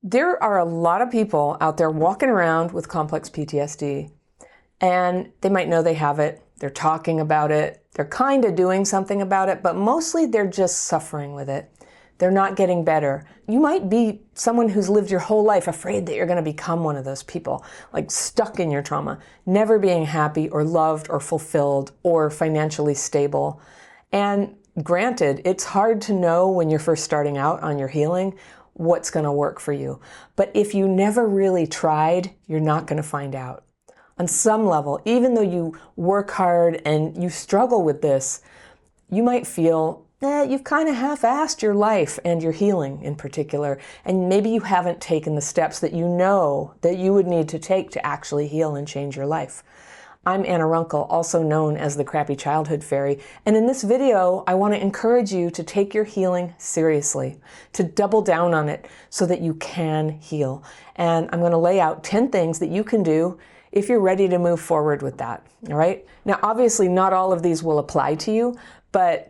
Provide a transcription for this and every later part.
There are a lot of people out there walking around with complex PTSD, and they might know they have it. They're talking about it. They're kind of doing something about it, but mostly they're just suffering with it. They're not getting better. You might be someone who's lived your whole life afraid that you're going to become one of those people, like stuck in your trauma, never being happy or loved or fulfilled or financially stable. And granted, it's hard to know when you're first starting out on your healing what's going to work for you. But if you never really tried, you're not going to find out. On some level, even though you work hard and you struggle with this, you might feel you've kind of half-assed your life and your healing in particular, and maybe you haven't taken the steps that you know that you would need to take to actually heal and change your life. I'm Anna Runkle, also known as the Crappy Childhood Fairy, and in this video I want to encourage you to take your healing seriously, to double down on it so that you can heal. And I'm going to lay out 10 things that you can do if you're ready to move forward with that, all right? Now obviously not all of these will apply to you, but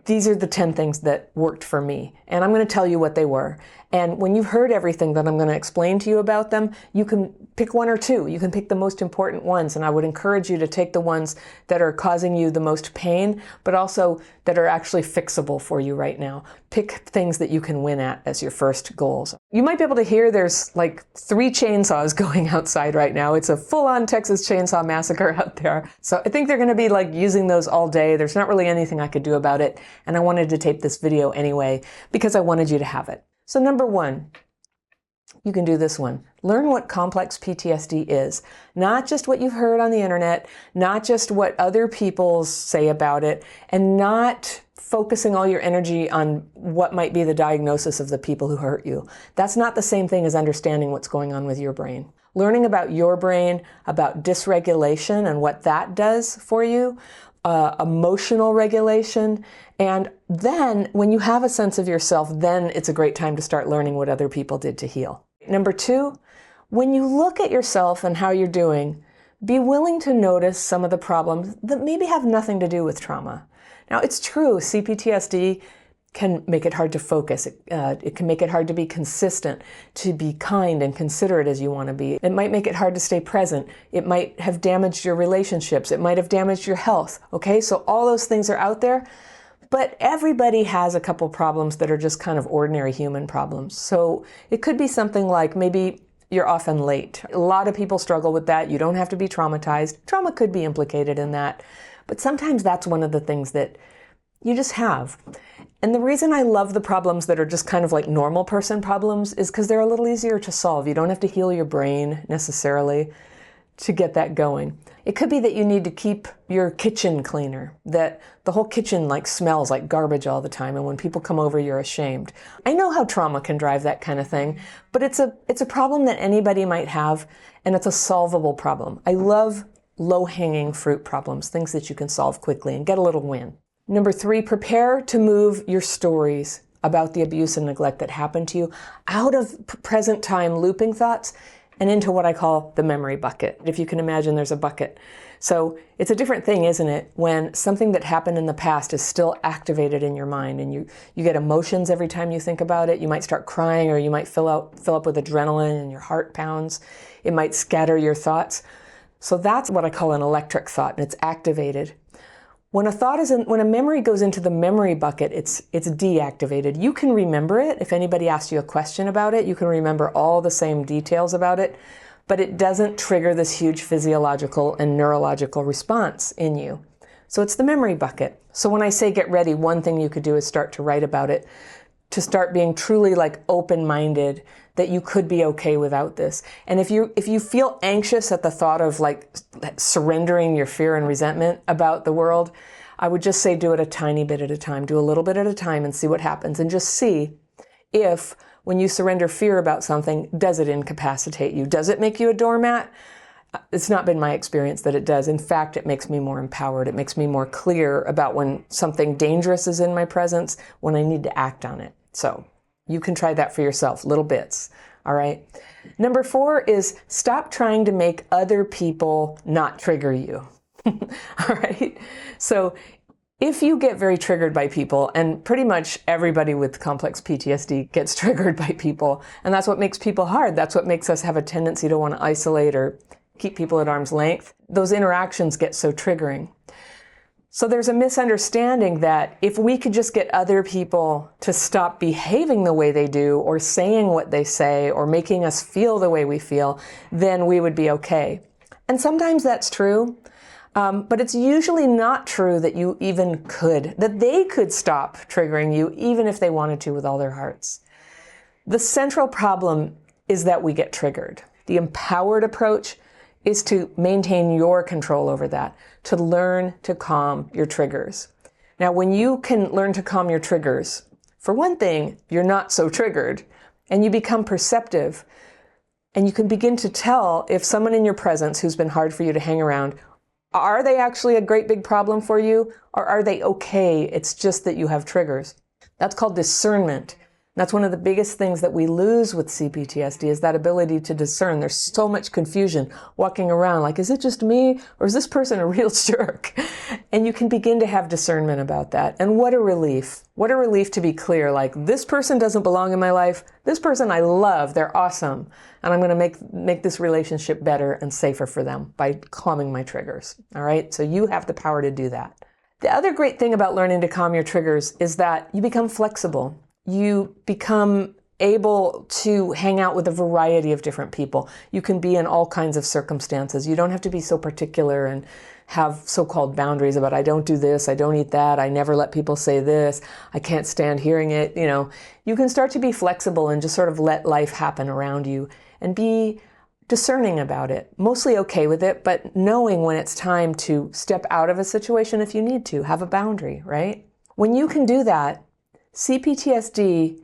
these are the 10 things that worked for me, and I'm going to tell you what they were. And when you've heard everything that I'm going to explain to you about them, you can pick one or two. You can pick the most important ones, and I would encourage you to take the ones that are causing you the most pain, but also that are actually fixable for you right now. Pick things that you can win at as your first goals. You might be able to hear there's like 3 chainsaws going outside right now. It's a full-on Texas Chainsaw Massacre out there. So I think they're going to be like using those all day. There's not really anything I could do about it. And I wanted to tape this video anyway because I wanted you to have it. So number 1, you can do this one. Learn what complex PTSD is. Not just what you've heard on the internet, not just what other people say about it, and not focusing all your energy on what might be the diagnosis of the people who hurt you. That's not the same thing as understanding what's going on with your brain. Learning about your brain, about dysregulation and what that does for you, emotional regulation, and then when you have a sense of yourself, then it's a great time to start learning what other people did to heal. Number 2, when you look at yourself and how you're doing, be willing to notice some of the problems that maybe have nothing to do with trauma. Now, it's true, CPTSD can make it hard to focus. It can make it hard to be consistent, to be kind and considerate as you want to be. It might make it hard to stay present. It might have damaged your relationships. It might have damaged your health. Okay, so all those things are out there. But everybody has a couple problems that are just kind of ordinary human problems. So it could be something like maybe you're often late. A lot of people struggle with that. You don't have to be traumatized. Trauma could be implicated in that. But sometimes that's one of the things that you just have. And the reason I love the problems that are just kind of like normal person problems is because they're a little easier to solve. You don't have to heal your brain necessarily to get that going. It could be that you need to keep your kitchen cleaner, that the whole kitchen like smells like garbage all the time, and when people come over you're ashamed. I know how trauma can drive that kind of thing, but it's a problem that anybody might have, and it's a solvable problem. I love low-hanging fruit problems, things that you can solve quickly and get a little win. Number 3, prepare to move your stories about the abuse and neglect that happened to you out of present time looping thoughts and into what I call the memory bucket. If you can imagine, there's a bucket. So it's a different thing, isn't it, when something that happened in the past is still activated in your mind, and you get emotions every time you think about it. You might start crying, or you might fill up with adrenaline and your heart pounds. It might scatter your thoughts. So that's what I call an electric thought, and it's activated. When a memory goes into the memory bucket, it's deactivated. You can remember it. If anybody asks you a question about it, you can remember all the same details about it, but it doesn't trigger this huge physiological and neurological response in you. So it's the memory bucket. So when I say get ready, one thing you could do is start to write about it, to start being truly like open-minded that you could be okay without this. And if you feel anxious at the thought of like surrendering your fear and resentment about the world, I would just say do it a tiny bit at a time. Do a little bit at a time and see what happens, and just see if when you surrender fear about something, does it incapacitate you? Does it make you a doormat? It's not been my experience that it does. In fact, it makes me more empowered. It makes me more clear about when something dangerous is in my presence, when I need to act on it. So you can try that for yourself, little bits, all right? Number 4 is stop trying to make other people not trigger you, all right? So If you get very triggered by people, and pretty much everybody with complex PTSD gets triggered by people, and that's what makes people hard. That's what makes us have a tendency to want to isolate or keep people at arm's length. Those interactions get so triggering. So there's a misunderstanding that if we could just get other people to stop behaving the way they do, or saying what they say, or making us feel the way we feel, then we would be okay. And sometimes that's true. But it's usually not true that you even could, that they could stop triggering you even if they wanted to with all their hearts. The central problem is that we get triggered. The empowered approach is to maintain your control over that, to learn to calm your triggers. Now, when you can learn to calm your triggers, for one thing, you're not so triggered, and you become perceptive, and you can begin to tell if someone in your presence who's been hard for you to hang around, are they actually a great big problem for you, or are they okay? It's just that you have triggers. That's called discernment. That's one of the biggest things that we lose with CPTSD, is that ability to discern. There's so much confusion walking around, like, is it just me, or is this person a real jerk? And you can begin to have discernment about that. And what a relief. What a relief to be clear, like, this person doesn't belong in my life. This person I love, they're awesome. And I'm going to make this relationship better and safer for them by calming my triggers. All right? So you have the power to do that. The other great thing about learning to calm your triggers is that you become flexible. You become able to hang out with a variety of different people. You can be in all kinds of circumstances. You don't have to be so particular and have so-called boundaries about, I don't do this, I don't eat that, I never let people say this, I can't stand hearing it. You know, you can start to be flexible and just sort of let life happen around you and be discerning about it, mostly okay with it, but knowing when it's time to step out of a situation if you need to, have a boundary, right? When you can do that, CPTSD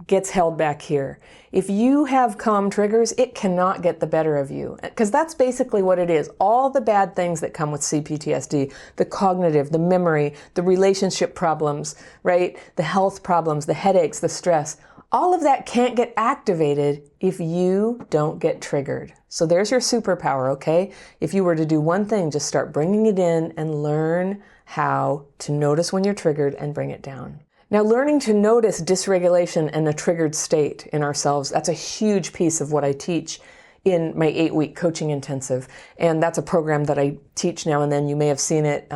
gets held back here. If you have calm triggers, it cannot get the better of you, because that's basically what it is. All the bad things that come with CPTSD, the cognitive, the memory, the relationship problems, right? The health problems, the headaches, the stress, all of that can't get activated if you don't get triggered. So there's your superpower, okay? If you were to do one thing, just start bringing it in and learn how to notice when you're triggered and bring it down. Now, learning to notice dysregulation and a triggered state in ourselves, that's a huge piece of what I teach in my 8-week coaching intensive. And that's a program that I teach now and then. You may have seen it.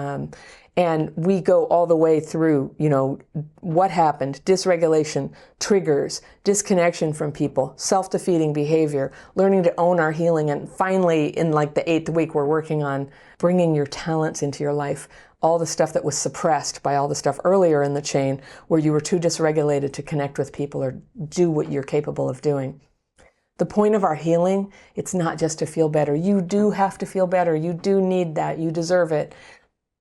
And we go all the way through, you know, what happened, dysregulation, triggers, disconnection from people, self-defeating behavior, learning to own our healing. And finally, in like the 8th week, we're working on bringing your talents into your life. All the stuff that was suppressed by all the stuff earlier in the chain where you were too dysregulated to connect with people or do what you're capable of doing. The point of our healing, it's not just to feel better. You do have to feel better. You do need that. You deserve it.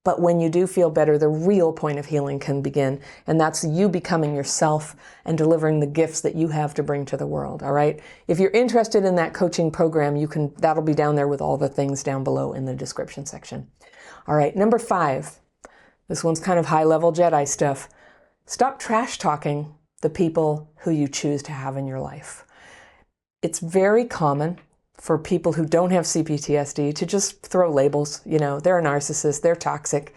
But when you do feel better, the real point of healing can begin. And that's you becoming yourself and delivering the gifts that you have to bring to the world. All right. If you're interested in that coaching program, that'll be down there with all the things down below in the description section. All right. Number 5. This one's kind of high-level Jedi stuff. Stop trash talking the people who you choose to have in your life. It's very common for people who don't have CPTSD to just throw labels. You know, they're a narcissist, they're toxic.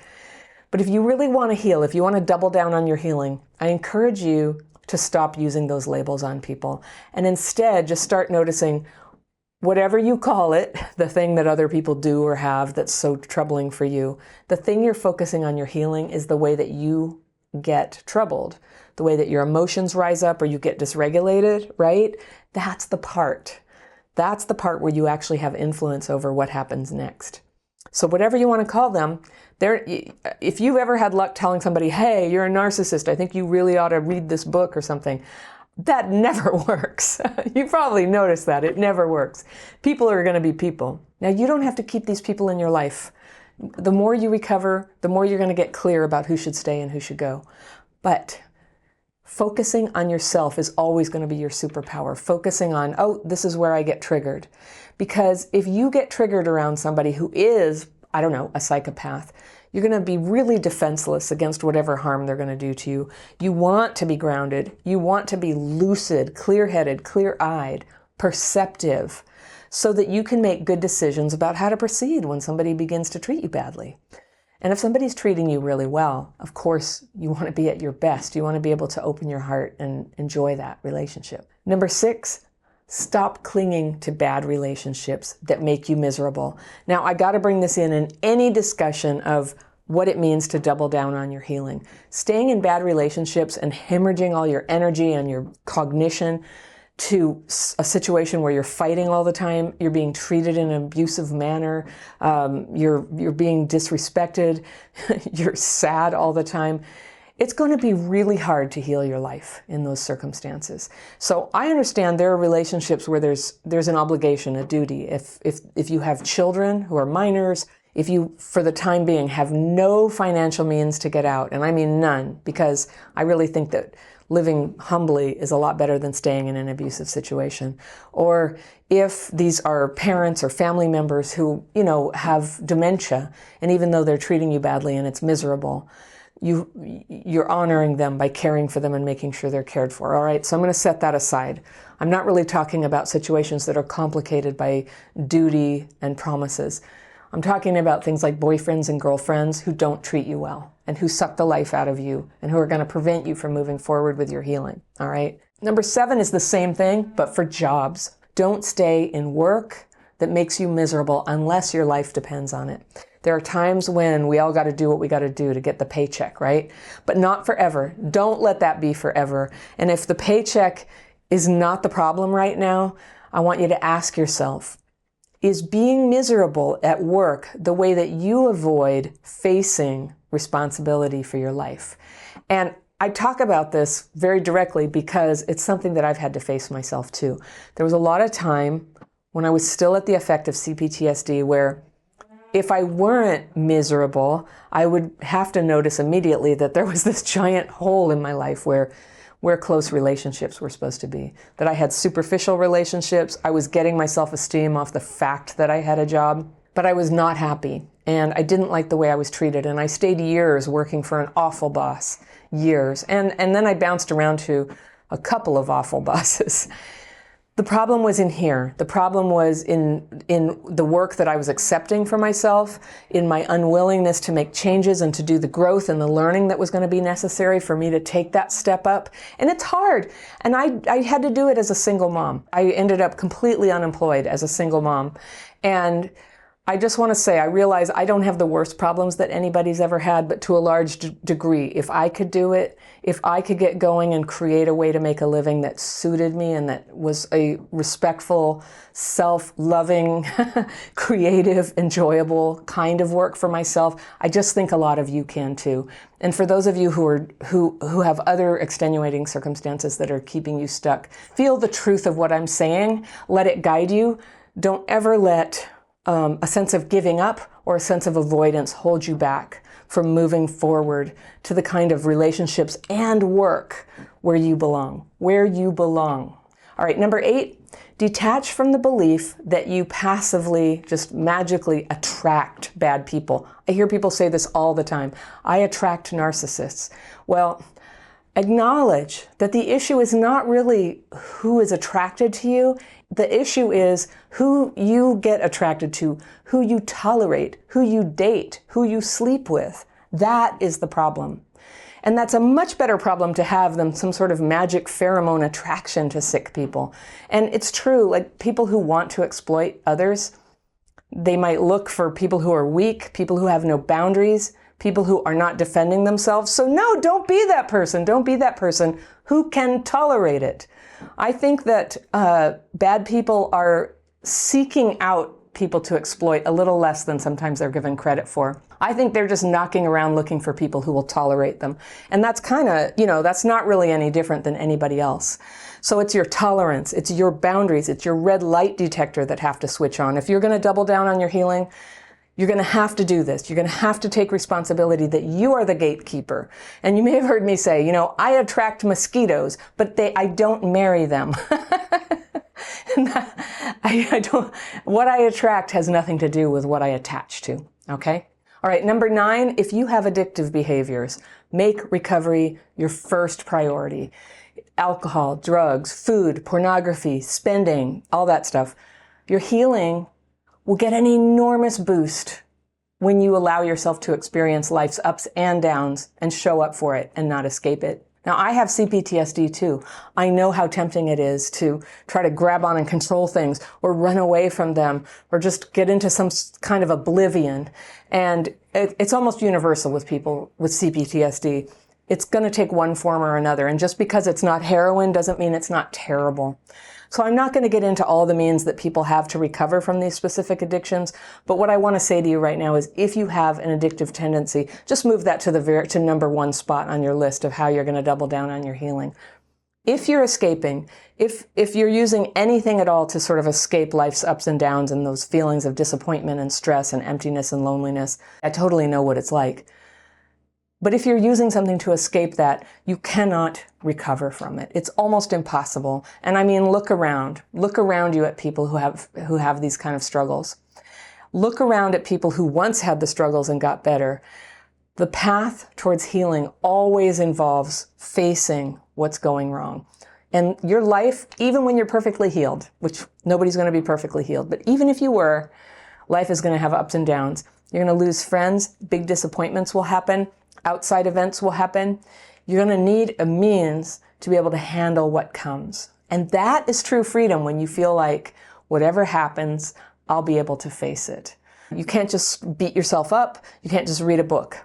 But if you really want to heal, if you want to double down on your healing, I encourage you to stop using those labels on people and instead just start noticing whatever you call it, the thing that other people do or have that's so troubling for you, the thing you're focusing on your healing is the way that you get troubled, the way that your emotions rise up or you get dysregulated, right? That's the part. That's the part where you actually have influence over what happens next. So whatever you want to call them, if you've ever had luck telling somebody, hey, you're a narcissist, I think you really ought to read this book or something, that never works. You probably noticed that. It never works. People are going to be people. Now, you don't have to keep these people in your life. The more you recover, the more you're going to get clear about who should stay and who should go. But focusing on yourself is always going to be your superpower. Focusing on, oh, this is where I get triggered. Because if you get triggered around somebody who is, I don't know, a psychopath, you're going to be really defenseless against whatever harm they're going to do to you. You want to be grounded. You want to be lucid, clear-headed, clear-eyed, perceptive, so that you can make good decisions about how to proceed when somebody begins to treat you badly. And if somebody's treating you really well, of course, you want to be at your best. You want to be able to open your heart and enjoy that relationship. Number 6, stop clinging to bad relationships that make you miserable. Now, I got to bring this in any discussion of what it means to double down on your healing. Staying in bad relationships and hemorrhaging all your energy and your cognition to a situation where you're fighting all the time, you're being treated in an abusive manner, you're being disrespected, you're sad all the time. It's going to be really hard to heal your life in those circumstances. So I understand there are relationships where there's an obligation, a duty. If you have children who are minors, if you, for the time being, have no financial means to get out, and I mean none, because I really think that living humbly is a lot better than staying in an abusive situation. Or if these are parents or family members who, have dementia, and even though they're treating you badly and it's miserable, you're honoring them by caring for them and making sure they're cared for. All right, so I'm going to set that aside. I'm not really talking about situations that are complicated by duty and promises. I'm talking about things like boyfriends and girlfriends who don't treat you well and who suck the life out of you and who are going to prevent you from moving forward with your healing. All right. Number 7 is the same thing, but for jobs. Don't stay in work that makes you miserable unless your life depends on it. There are times when we all got to do what we got to do to get the paycheck, right? But not forever. Don't let that be forever. And if the paycheck is not the problem right now, I want you to ask yourself, is being miserable at work the way that you avoid facing responsibility for your life? And I talk about this very directly because it's something that I've had to face myself too. There was a lot of time when I was still at the effect of CPTSD where if I weren't miserable, I would have to notice immediately that there was this giant hole in my life where close relationships were supposed to be, that I had superficial relationships. I was getting my self-esteem off the fact that I had a job, but I was not happy and I didn't like the way I was treated. And I stayed years working for an awful boss, years. And then I bounced around to a couple of awful bosses. The problem was in here. The problem was in the work that I was accepting for myself, in my unwillingness to make changes and to do the growth and the learning that was going to be necessary for me to take that step up. And it's hard. And I had to do it as a single mom. I ended up completely unemployed as a single mom. And I just want to say, I realize I don't have the worst problems that anybody's ever had, but to a large degree, if I could do it, if I could get going and create a way to make a living that suited me and that was a respectful, self-loving, creative, enjoyable kind of work for myself, I just think a lot of you can too. And for those of you who have other extenuating circumstances that are keeping you stuck, feel the truth of what I'm saying. Let it guide you. Don't ever let a sense of giving up or a sense of avoidance hold you back from moving forward to the kind of relationships and work where you belong, All right, number 8, detach from the belief that you passively, just magically attract bad people. I hear people say this all the time. I attract narcissists. Well, acknowledge that the issue is not really who is attracted to you. The issue is who you get attracted to, who you tolerate, who you date, who you sleep with. That is the problem. And that's a much better problem to have than some sort of magic pheromone attraction to sick people. And it's true, like people who want to exploit others, they might look for people who are weak, people who have no boundaries, people who are not defending themselves. So no, don't be that person. Don't be that person who can tolerate it. I think that bad people are seeking out people to exploit a little less than sometimes they're given credit for. I think they're just knocking around looking for people who will tolerate them. And that's kind of, that's not really any different than anybody else. So it's your tolerance, it's your boundaries, it's your red light detector that have to switch on. If you're going to double down on your healing, you're going to have to do this. You're going to have to take responsibility that you are the gatekeeper. And you may have heard me say, I attract mosquitoes, but I don't marry them. What I attract has nothing to do with what I attach to. Okay? All right. Number 9, if you have addictive behaviors, make recovery your first priority. Alcohol, drugs, food, pornography, spending, all that stuff. Your healing will get an enormous boost when you allow yourself to experience life's ups and downs and show up for it and not escape it. Now, I have CPTSD too. I know how tempting it is to try to grab on and control things or run away from them or just get into some kind of oblivion. And it's almost universal with people with CPTSD. It's going to take one form or another. And just because it's not heroin doesn't mean it's not terrible. So I'm not going to get into all the means that people have to recover from these specific addictions. But what I want to say to you right now is if you have an addictive tendency, just move that to number one spot on your list of how you're going to double down on your healing. If you're escaping, if you're using anything at all to sort of escape life's ups and downs and those feelings of disappointment and stress and emptiness and loneliness, I totally know what it's like. But if you're using something to escape that, you cannot recover from it. It's almost impossible. And I mean, look around you at people who have these kind of struggles. Look around at people who once had the struggles and got better. The path towards healing always involves facing what's going wrong. And your life, even when you're perfectly healed, which nobody's going to be perfectly healed, but even if you were, life is going to have ups and downs. You're going to lose friends, big disappointments will happen, outside events will happen. You're going to need a means to be able to handle what comes. And that is true freedom when you feel like whatever happens, I'll be able to face it. You can't just beat yourself up. You can't just read a book.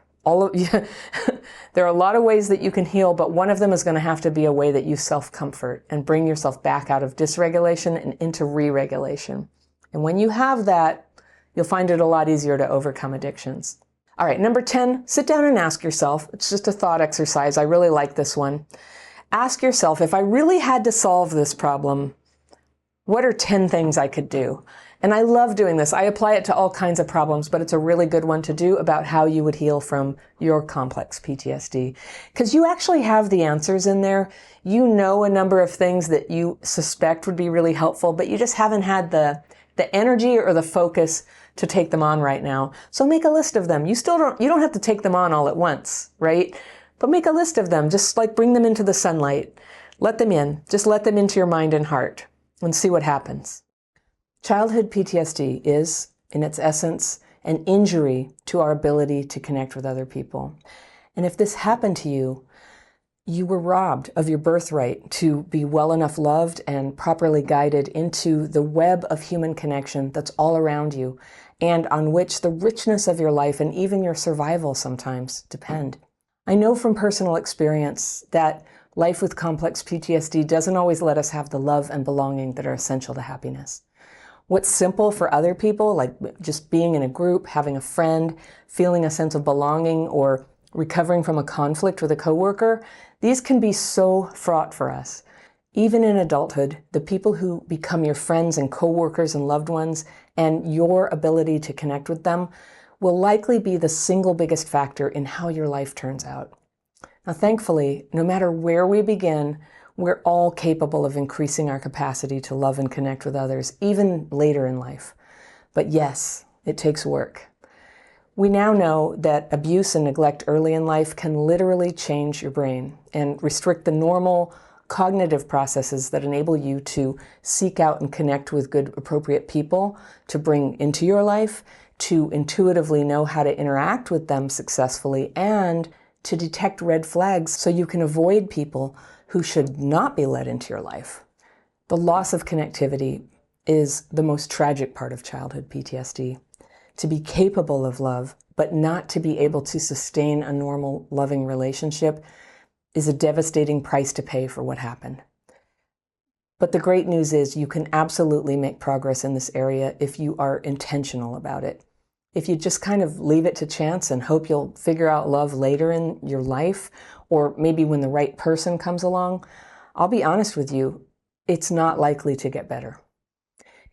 There are a lot of ways that you can heal, but one of them is going to have to be a way that you self-comfort and bring yourself back out of dysregulation and into re-regulation. And when you have that, you'll find it a lot easier to overcome addictions. All right, number 10, sit down and ask yourself. It's just a thought exercise. I really like this one. Ask yourself, if I really had to solve this problem, what are 10 things I could do? And I love doing this. I apply it to all kinds of problems, but it's a really good one to do about how you would heal from your complex PTSD. Because you actually have the answers in there. You know a number of things that you suspect would be really helpful, but you just haven't had the energy or the focus to take them on right now. So make a list of them. You don't have to take them on all at once, right? But make a list of them. Just like bring them into the sunlight. Let them in. Just let them into your mind and heart and see what happens. Childhood PTSD is, in its essence, an injury to our ability to connect with other people. And if this happened to you, you were robbed of your birthright to be well enough loved and properly guided into the web of human connection that's all around you and on which the richness of your life and even your survival sometimes depend. I know from personal experience that life with complex PTSD doesn't always let us have the love and belonging that are essential to happiness. What's simple for other people, like just being in a group, having a friend, feeling a sense of belonging, or recovering from a conflict with a coworker, these can be so fraught for us. Even in adulthood, the people who become your friends and coworkers and loved ones and your ability to connect with them will likely be the single biggest factor in how your life turns out. Now, thankfully, no matter where we begin, we're all capable of increasing our capacity to love and connect with others, even later in life. But yes, it takes work. We now know that abuse and neglect early in life can literally change your brain and restrict the normal cognitive processes that enable you to seek out and connect with good, appropriate people to bring into your life, to intuitively know how to interact with them successfully, and to detect red flags so you can avoid people who should not be let into your life. The loss of connectivity is the most tragic part of childhood PTSD. To be capable of love, but not to be able to sustain a normal, loving relationship is a devastating price to pay for what happened. But the great news is you can absolutely make progress in this area if you are intentional about it. If you just kind of leave it to chance and hope you'll figure out love later in your life, or maybe when the right person comes along, I'll be honest with you, it's not likely to get better.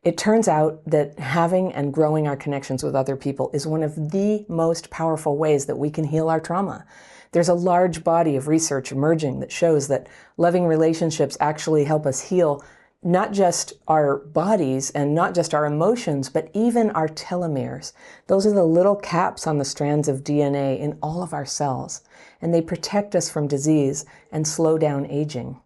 It turns out that having and growing our connections with other people is one of the most powerful ways that we can heal our trauma. There's a large body of research emerging that shows that loving relationships actually help us heal not just our bodies and not just our emotions, but even our telomeres. Those are the little caps on the strands of DNA in all of our cells, and they protect us from disease and slow down aging.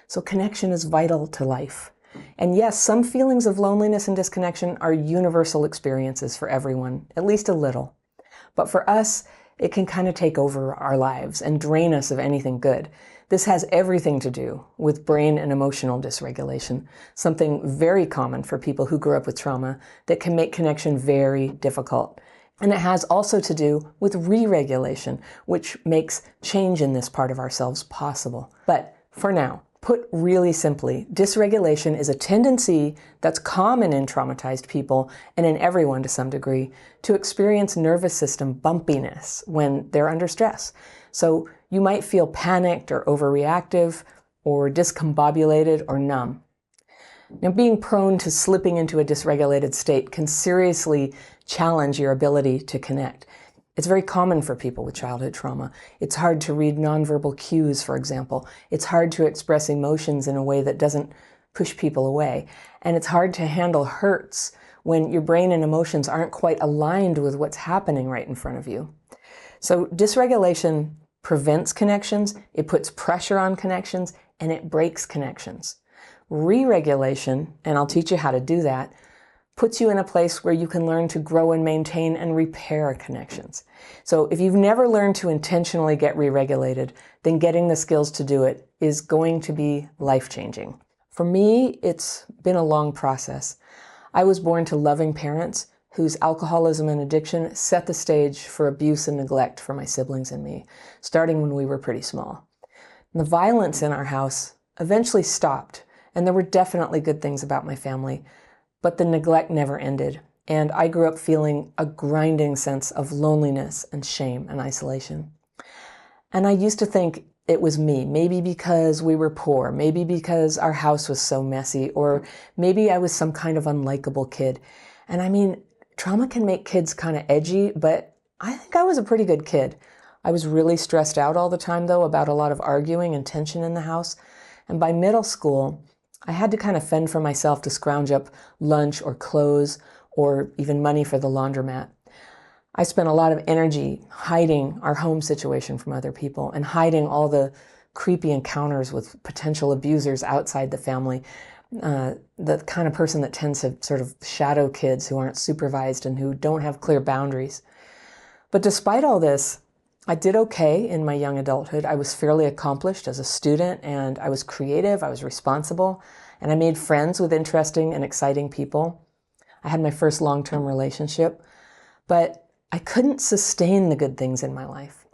So connection is vital to life. And yes, some feelings of loneliness and disconnection are universal experiences for everyone, at least a little. But for us, it can kind of take over our lives and drain us of anything good. This has everything to do with brain and emotional dysregulation, something very common for people who grew up with trauma that can make connection very difficult. And it has also to do with re-regulation, which makes change in this part of ourselves possible. But for now, put really simply, dysregulation is a tendency that's common in traumatized people and in everyone to some degree to experience nervous system bumpiness when they're under stress. So you might feel panicked or overreactive or discombobulated or numb. Now, being prone to slipping into a dysregulated state can seriously challenge your ability to connect. It's very common for people with childhood trauma. It's hard to read nonverbal cues, for example. It's hard to express emotions in a way that doesn't push people away. And it's hard to handle hurts when your brain and emotions aren't quite aligned with what's happening right in front of you. So dysregulation prevents connections, it puts pressure on connections, and it breaks connections. Re-regulation, and I'll teach you how to do that, puts you in a place where you can learn to grow and maintain and repair connections. So if you've never learned to intentionally get re-regulated, then getting the skills to do it is going to be life-changing. For me, it's been a long process. I was born to loving parents whose alcoholism and addiction set the stage for abuse and neglect for my siblings and me, starting when we were pretty small. And the violence in our house eventually stopped, and there were definitely good things about my family, but the neglect never ended, and I grew up feeling a grinding sense of loneliness and shame and isolation. And I used to think it was me, maybe because we were poor, maybe because our house was so messy, or maybe I was some kind of unlikable kid. And I mean, trauma can make kids kind of edgy, but I think I was a pretty good kid. I was really stressed out all the time, though, about a lot of arguing and tension in the house. And by middle school, I had to kind of fend for myself to scrounge up lunch or clothes or even money for the laundromat. I spent a lot of energy hiding our home situation from other people and hiding all the creepy encounters with potential abusers outside the family. The kind of person that tends to sort of shadow kids who aren't supervised and who don't have clear boundaries. But despite all this, I did okay in my young adulthood. I was fairly accomplished as a student, and I was creative, I was responsible, and I made friends with interesting and exciting people. I had my first long-term relationship, but I couldn't sustain the good things in my life.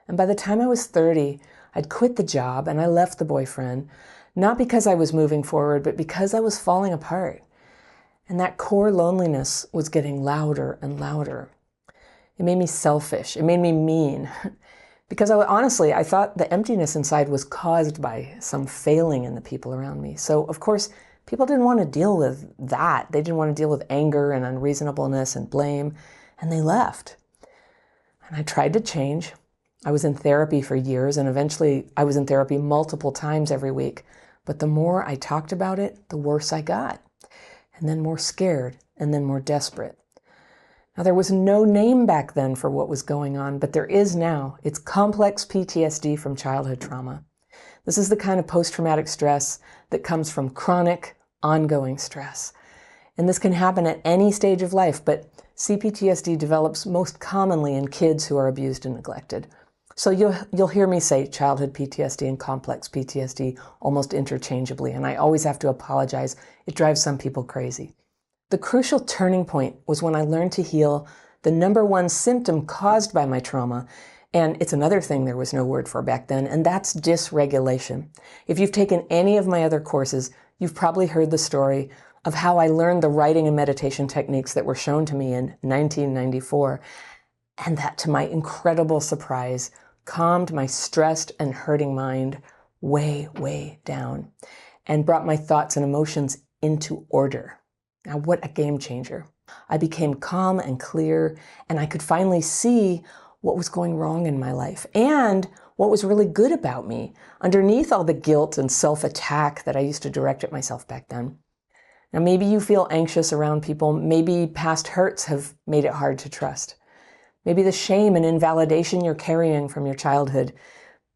And by the time I was 30, I'd quit the job and I left the boyfriend, not because I was moving forward, but because I was falling apart. And that core loneliness was getting louder and louder. It made me selfish. It made me mean. Because honestly, I thought the emptiness inside was caused by some failing in the people around me. So, of course, people didn't want to deal with that. They didn't want to deal with anger and unreasonableness and blame, and they left. And I tried to change. I was in therapy for years, and eventually I was in therapy multiple times every week. But the more I talked about it, the worse I got. And then more scared, and then more desperate. Now, there was no name back then for what was going on, but there is now. It's complex PTSD from childhood trauma. This is the kind of post-traumatic stress that comes from chronic, ongoing stress. And this can happen at any stage of life, but CPTSD develops most commonly in kids who are abused and neglected. So you'll hear me say childhood PTSD and complex PTSD almost interchangeably, and I always have to apologize. It drives some people crazy. The crucial turning point was when I learned to heal the number one symptom caused by my trauma, and it's another thing there was no word for back then, and that's dysregulation. If you've taken any of my other courses, you've probably heard the story of how I learned the writing and meditation techniques that were shown to me in 1994, and that, to my incredible surprise, calmed my stressed and hurting mind way, way down, and brought my thoughts and emotions into order. Now, what a game changer. I became calm and clear, and I could finally see what was going wrong in my life and what was really good about me underneath all the guilt and self-attack that I used to direct at myself back then. Now, maybe you feel anxious around people. Maybe past hurts have made it hard to trust. Maybe the shame and invalidation you're carrying from your childhood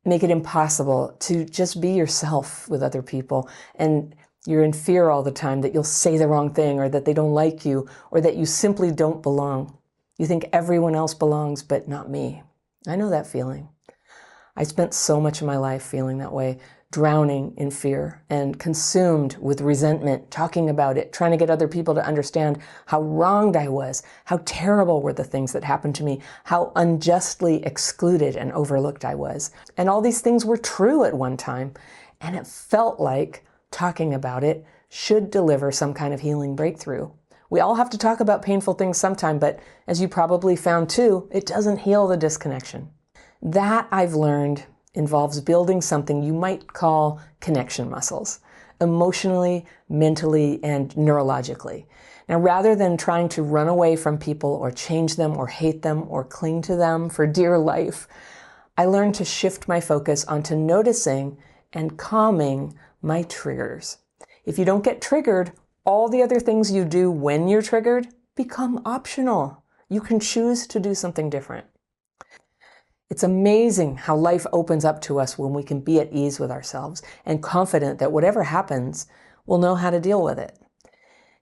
make it impossible to just be yourself with other people, and you're in fear all the time that you'll say the wrong thing or that they don't like you or that you simply don't belong. You think everyone else belongs, but not me. I know that feeling. I spent so much of my life feeling that way, drowning in fear and consumed with resentment, talking about it, trying to get other people to understand how wronged I was, how terrible were the things that happened to me, how unjustly excluded and overlooked I was. And all these things were true at one time, and it felt like talking about it should deliver some kind of healing breakthrough. We all have to talk about painful things sometime, but as you probably found too, it doesn't heal the disconnection. That, I've learned, involves building something you might call connection muscles, emotionally, mentally, and neurologically. Now, rather than trying to run away from people or change them or hate them or cling to them for dear life, I learned to shift my focus onto noticing and calming my triggers. If you don't get triggered, all the other things you do when you're triggered become optional. You can choose to do something different. It's amazing how life opens up to us when we can be at ease with ourselves and confident that whatever happens, we'll know how to deal with it.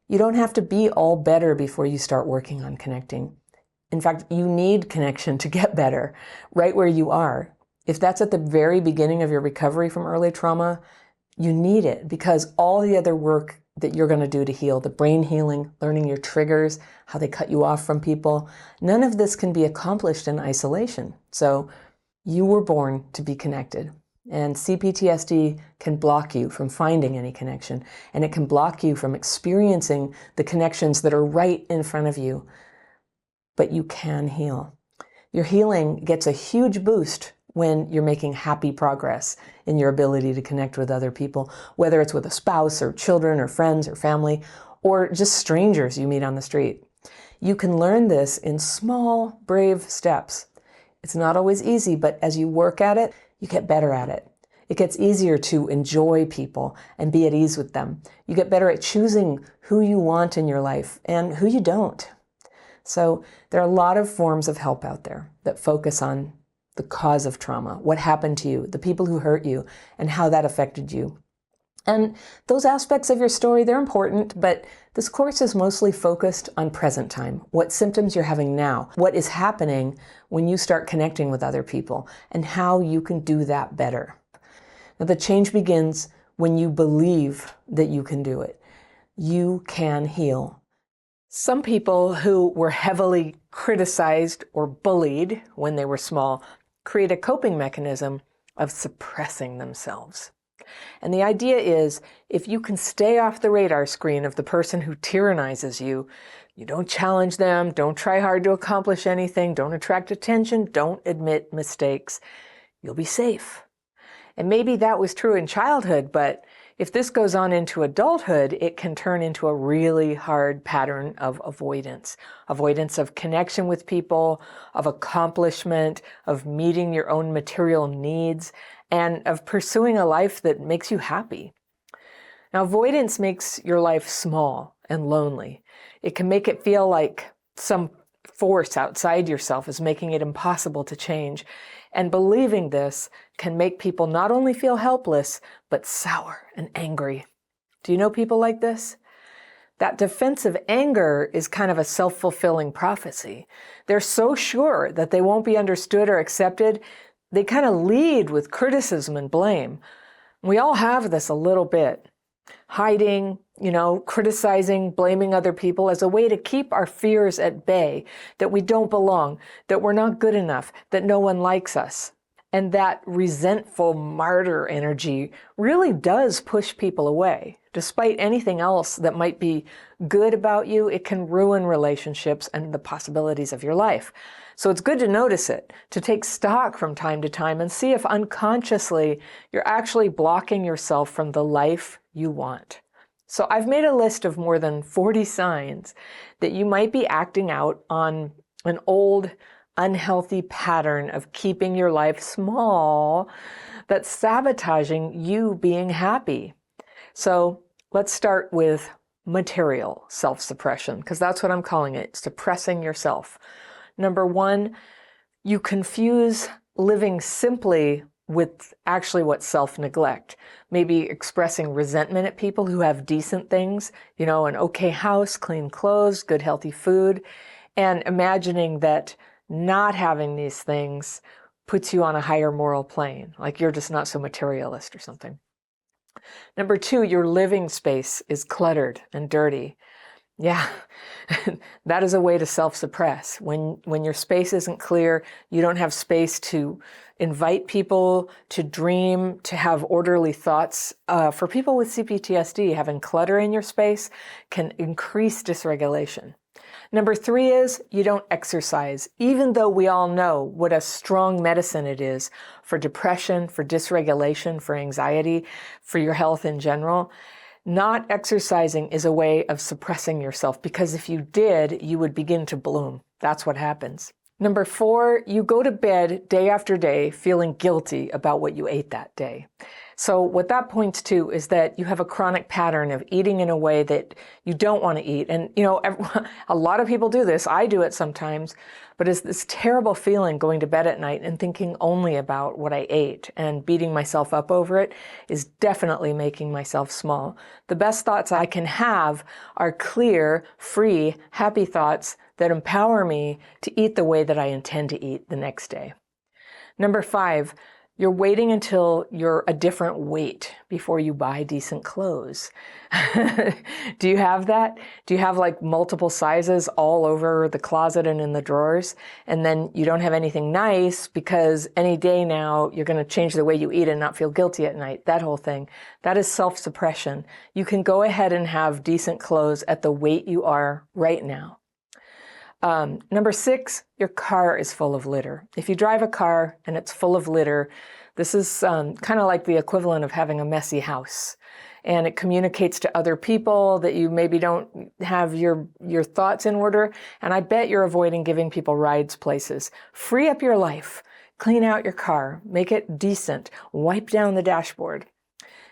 You don't have to be all better before you start working on connecting. In fact, you need connection to get better, right where you are. If that's at the very beginning of your recovery from early trauma, you need it because all the other work that you're going to do to heal, the brain healing, learning your triggers, how they cut you off from people, none of this can be accomplished in isolation. So you were born to be connected. And CPTSD can block you from finding any connection, and it can block you from experiencing the connections that are right in front of you. But you can heal. Your healing gets a huge boost when you're making happy progress in your ability to connect with other people, whether it's with a spouse or children or friends or family, or just strangers you meet on the street. You can learn this in small, brave steps. It's not always easy, but as you work at it, you get better at it. It gets easier to enjoy people and be at ease with them. You get better at choosing who you want in your life and who you don't. So there are a lot of forms of help out there that focus on the cause of trauma, what happened to you, the people who hurt you, and how that affected you. And those aspects of your story, they're important, but this course is mostly focused on present time, what symptoms you're having now, what is happening when you start connecting with other people, and how you can do that better. Now, the change begins when you believe that you can do it. You can heal. Some people who were heavily criticized or bullied when they were small create a coping mechanism of suppressing themselves. And the idea is, if you can stay off the radar screen of the person who tyrannizes you, you don't challenge them, don't try hard to accomplish anything, don't attract attention, don't admit mistakes, you'll be safe. And maybe that was true in childhood, but if this goes on into adulthood, it can turn into a really hard pattern of avoidance. Avoidance of connection with people, of accomplishment, of meeting your own material needs, and of pursuing a life that makes you happy. Now, avoidance makes your life small and lonely. It can make it feel like some force outside yourself is making it impossible to change. And believing this can make people not only feel helpless, but sour and angry. Do you know people like this? That defensive anger is kind of a self-fulfilling prophecy. They're so sure that they won't be understood or accepted, they kind of lead with criticism and blame. We all have this a little bit. Hiding, criticizing, blaming other people as a way to keep our fears at bay, that we don't belong, that we're not good enough, that no one likes us. And that resentful martyr energy really does push people away. Despite anything else that might be good about you, it can ruin relationships and the possibilities of your life. So it's good to notice it, to take stock from time to time and see if unconsciously you're actually blocking yourself from the life you want. So I've made a list of more than 40 signs that you might be acting out on an old, unhealthy pattern of keeping your life small that's sabotaging you being happy. So let's start with material self-suppression, because that's what I'm calling it, suppressing yourself. Number one, you confuse living simply with actually what's self-neglect. Maybe expressing resentment at people who have decent things, an okay house, clean clothes, good healthy food, and imagining that not having these things puts you on a higher moral plane, like you're just not so materialist or something. Number 2, your living space is cluttered and dirty. Yeah, that is a way to self-suppress. When your space isn't clear, you don't have space to invite people, to dream, to have orderly thoughts. For people with CPTSD, having clutter in your space can increase dysregulation. Number 3 is you don't exercise, even though we all know what a strong medicine it is for depression, for dysregulation, for anxiety, for your health in general. Not exercising is a way of suppressing yourself, because if you did, you would begin to bloom. That's what happens. Number 4, you go to bed day after day feeling guilty about what you ate that day. So what that points to is that you have a chronic pattern of eating in a way that you don't want to eat. And, a lot of people do this. I do it sometimes. But it's this terrible feeling going to bed at night and thinking only about what I ate and beating myself up over it is definitely making myself small. The best thoughts I can have are clear, free, happy thoughts that empower me to eat the way that I intend to eat the next day. Number 5, you're waiting until you're a different weight before you buy decent clothes. Do you have that? Do you have like multiple sizes all over the closet and in the drawers? And then you don't have anything nice because any day now you're going to change the way you eat and not feel guilty at night. That whole thing. That is self-suppression. You can go ahead and have decent clothes at the weight you are right now. Number 6, your car is full of litter. If you drive a car and it's full of litter, this is kind of like the equivalent of having a messy house. And it communicates to other people that you maybe don't have your thoughts in order. And I bet you're avoiding giving people rides places. Free up your life. Clean out your car. Make it decent. Wipe down the dashboard.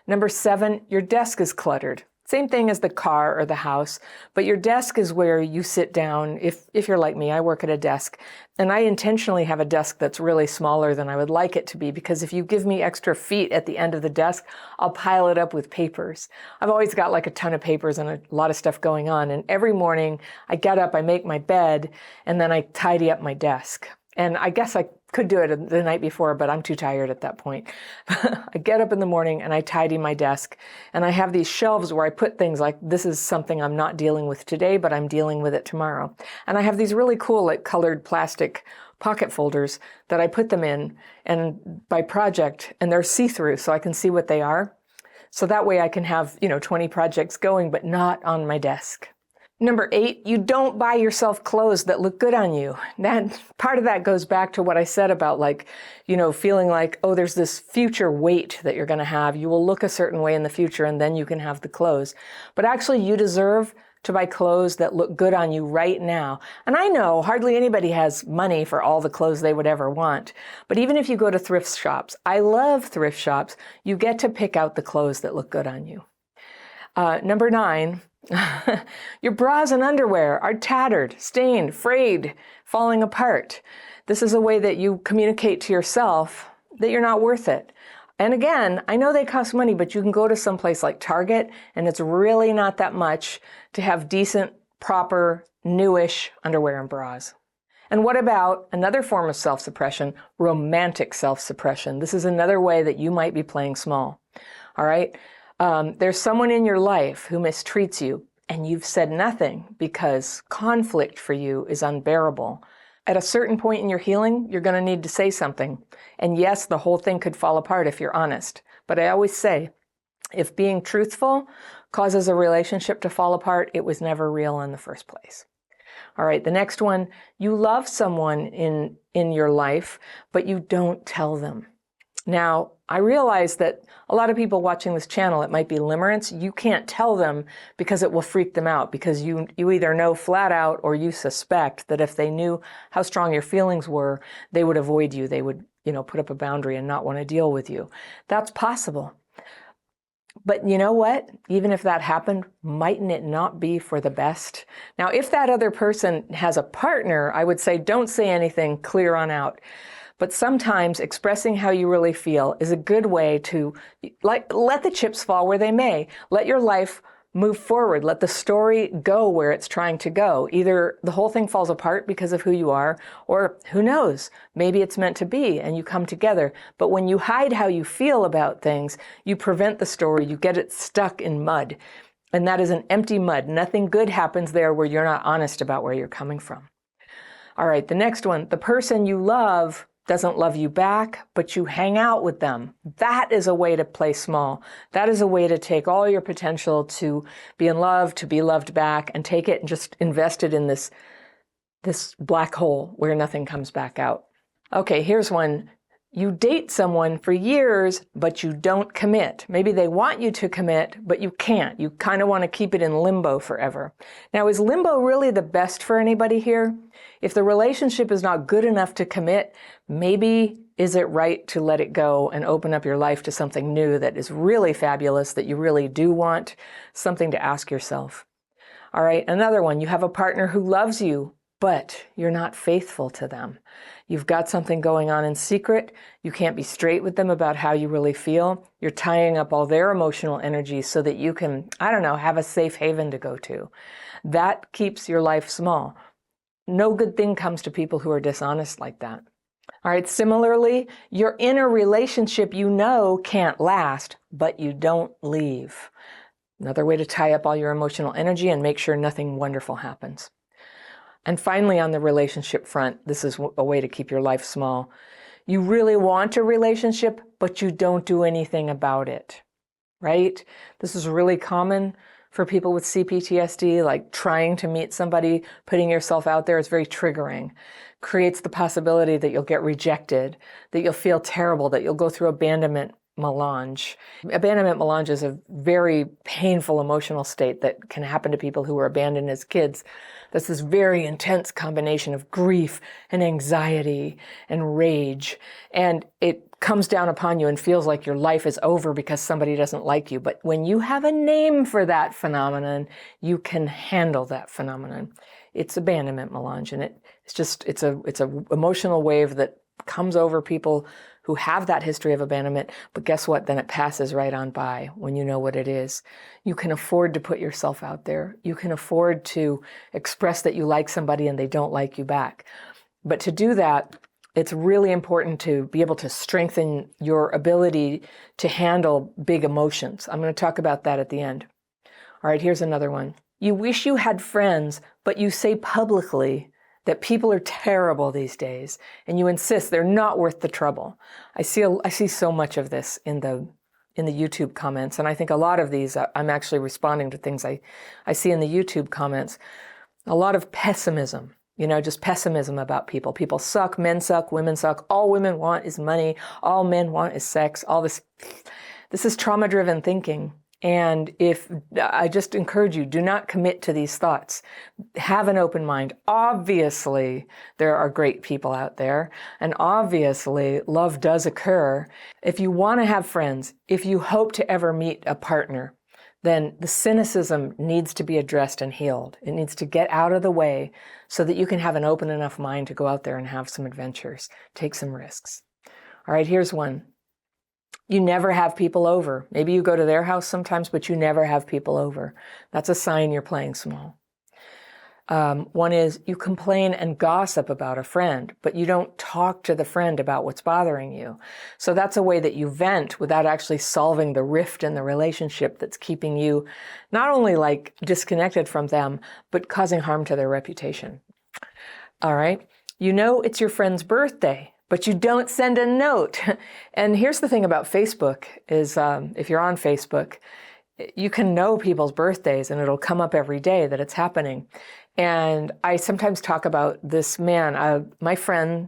Number 7, your desk is cluttered. Same thing as the car or the house, but your desk is where you sit down. If you're like me, I work at a desk, and I intentionally have a desk that's really smaller than I would like it to be, because if you give me extra feet at the end of the desk, I'll pile it up with papers. I've always got like a ton of papers and a lot of stuff going on, and every morning I get up, I make my bed, and then I tidy up my desk. And I guess I could do it the night before, but I'm too tired at that point. I get up in the morning and I tidy my desk, and I have these shelves where I put things like, this is something I'm not dealing with today, but I'm dealing with it tomorrow. And I have these really cool like colored plastic pocket folders that I put them in and by project, and they're see-through so I can see what they are. So that way I can have, 20 projects going, but not on my desk. Number 8, you don't buy yourself clothes that look good on you. That part of that goes back to what I said about feeling like, oh, there's this future weight that you're going to have. You will look a certain way in the future and then you can have the clothes. But actually you deserve to buy clothes that look good on you right now. And I know hardly anybody has money for all the clothes they would ever want. But even if you go to thrift shops, I love thrift shops, you get to pick out the clothes that look good on you. Number 9, your bras and underwear are tattered, stained, frayed, falling apart. This is a way that you communicate to yourself that you're not worth it. And again, I know they cost money, but you can go to some place like Target, and it's really not that much to have decent, proper, newish underwear and bras. And what about another form of self-suppression, romantic self-suppression? This is another way that you might be playing small. All right? There's someone in your life who mistreats you, and you've said nothing because conflict for you is unbearable. At a certain point in your healing, you're going to need to say something. And yes, the whole thing could fall apart if you're honest. But I always say, if being truthful causes a relationship to fall apart, it was never real in the first place. All right, the next one, you love someone in your life, but you don't tell them. Now, I realize that a lot of people watching this channel, it might be limerence. You can't tell them because it will freak them out, because you either know flat out or you suspect that if they knew how strong your feelings were, they would avoid you. They would, put up a boundary and not want to deal with you. That's possible. But you know what? Even if that happened, mightn't it not be for the best? Now, if that other person has a partner, I would say don't say anything, clear on out. But sometimes expressing how you really feel is a good way to let the chips fall where they may. Let your life Move forward. Let the story go where it's trying to go. Either the whole thing falls apart because of who you are, or who knows, maybe it's meant to be and you come together. But when you hide how you feel about things, you prevent the story, you get it stuck in mud. And that is an empty mud. Nothing good happens there where you're not honest about where you're coming from. All right, the next one, the person you love doesn't love you back, but you hang out with them. That is a way to play small. That is a way to take all your potential to be in love, to be loved back, and take it and just invest it in this black hole where nothing comes back out. Okay, here's one. You date someone for years, but you don't commit. Maybe they want you to commit, but you can't. You kind of want to keep it in limbo forever. Now, is limbo really the best for anybody here? If the relationship is not good enough to commit, maybe is it right to let it go and open up your life to something new that is really fabulous, that you really do want? Something to ask yourself. All right, another one. You have a partner who loves you, but you're not faithful to them. You've got something going on in secret. You can't be straight with them about how you really feel. You're tying up all their emotional energy so that you can, I don't know, have a safe haven to go to. That keeps your life small. No good thing comes to people who are dishonest like that. All right, similarly, you're in a relationship you know can't last, but you don't leave. Another way to tie up all your emotional energy and make sure nothing wonderful happens. And finally, on the relationship front, this is a way to keep your life small. You really want a relationship, but you don't do anything about it, right? This is really common for people with CPTSD, like trying to meet somebody, putting yourself out there is very triggering. Creates the possibility that you'll get rejected, that you'll feel terrible, that you'll go through abandonment melange. Abandonment melange is a very painful emotional state that can happen to people who were abandoned as kids. That's this very intense combination of grief and anxiety and rage. And it comes down upon you and feels like your life is over because somebody doesn't like you. But when you have a name for that phenomenon, you can handle that phenomenon. It's abandonment melange, and it's a emotional wave that comes over people who have that history of abandonment, but guess what? Then it passes right on by when you know what it is. You can afford to put yourself out there. You can afford to express that you like somebody and they don't like you back. But to do that, it's really important to be able to strengthen your ability to handle big emotions. I'm going to talk about that at the end. All right, here's another one. You wish you had friends, but you say publicly that people are terrible these days, and you insist they're not worth the trouble. I see so much of this in the YouTube comments, and I think a lot of these, I'm actually responding to things I see in the YouTube comments. A lot of pessimism, just pessimism about people. People suck, men suck, women suck. All women want is money. All men want is sex. All this is trauma-driven thinking. And I just encourage you, do not commit to these thoughts. Have an open mind. Obviously, there are great people out there. And obviously, love does occur. If you want to have friends, if you hope to ever meet a partner, then the cynicism needs to be addressed and healed. It needs to get out of the way so that you can have an open enough mind to go out there and have some adventures, take some risks. All right, here's one. You never have people over. Maybe you go to their house sometimes, but you never have people over. That's a sign you're playing small. One is you complain and gossip about a friend, but you don't talk to the friend about what's bothering you. So that's a way that you vent without actually solving the rift in the relationship that's keeping you not only like disconnected from them, but causing harm to their reputation. All right. It's your friend's birthday, but you don't send a note. And here's the thing about Facebook is if you're on Facebook, you can know people's birthdays and it'll come up every day that it's happening. And I sometimes talk about this man, my friend,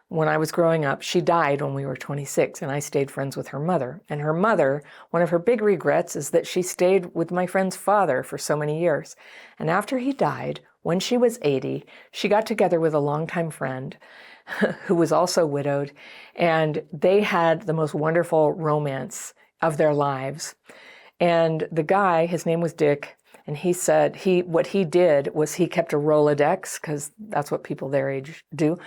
when I was growing up, she died when we were 26 and I stayed friends with her mother. And her mother, one of her big regrets is that she stayed with my friend's father for so many years. And after he died, when she was 80, she got together with a longtime friend who was also widowed, and they had the most wonderful romance of their lives. And the guy, his name was Dick, And he said what he did was he kept a Rolodex, because that's what people their age do,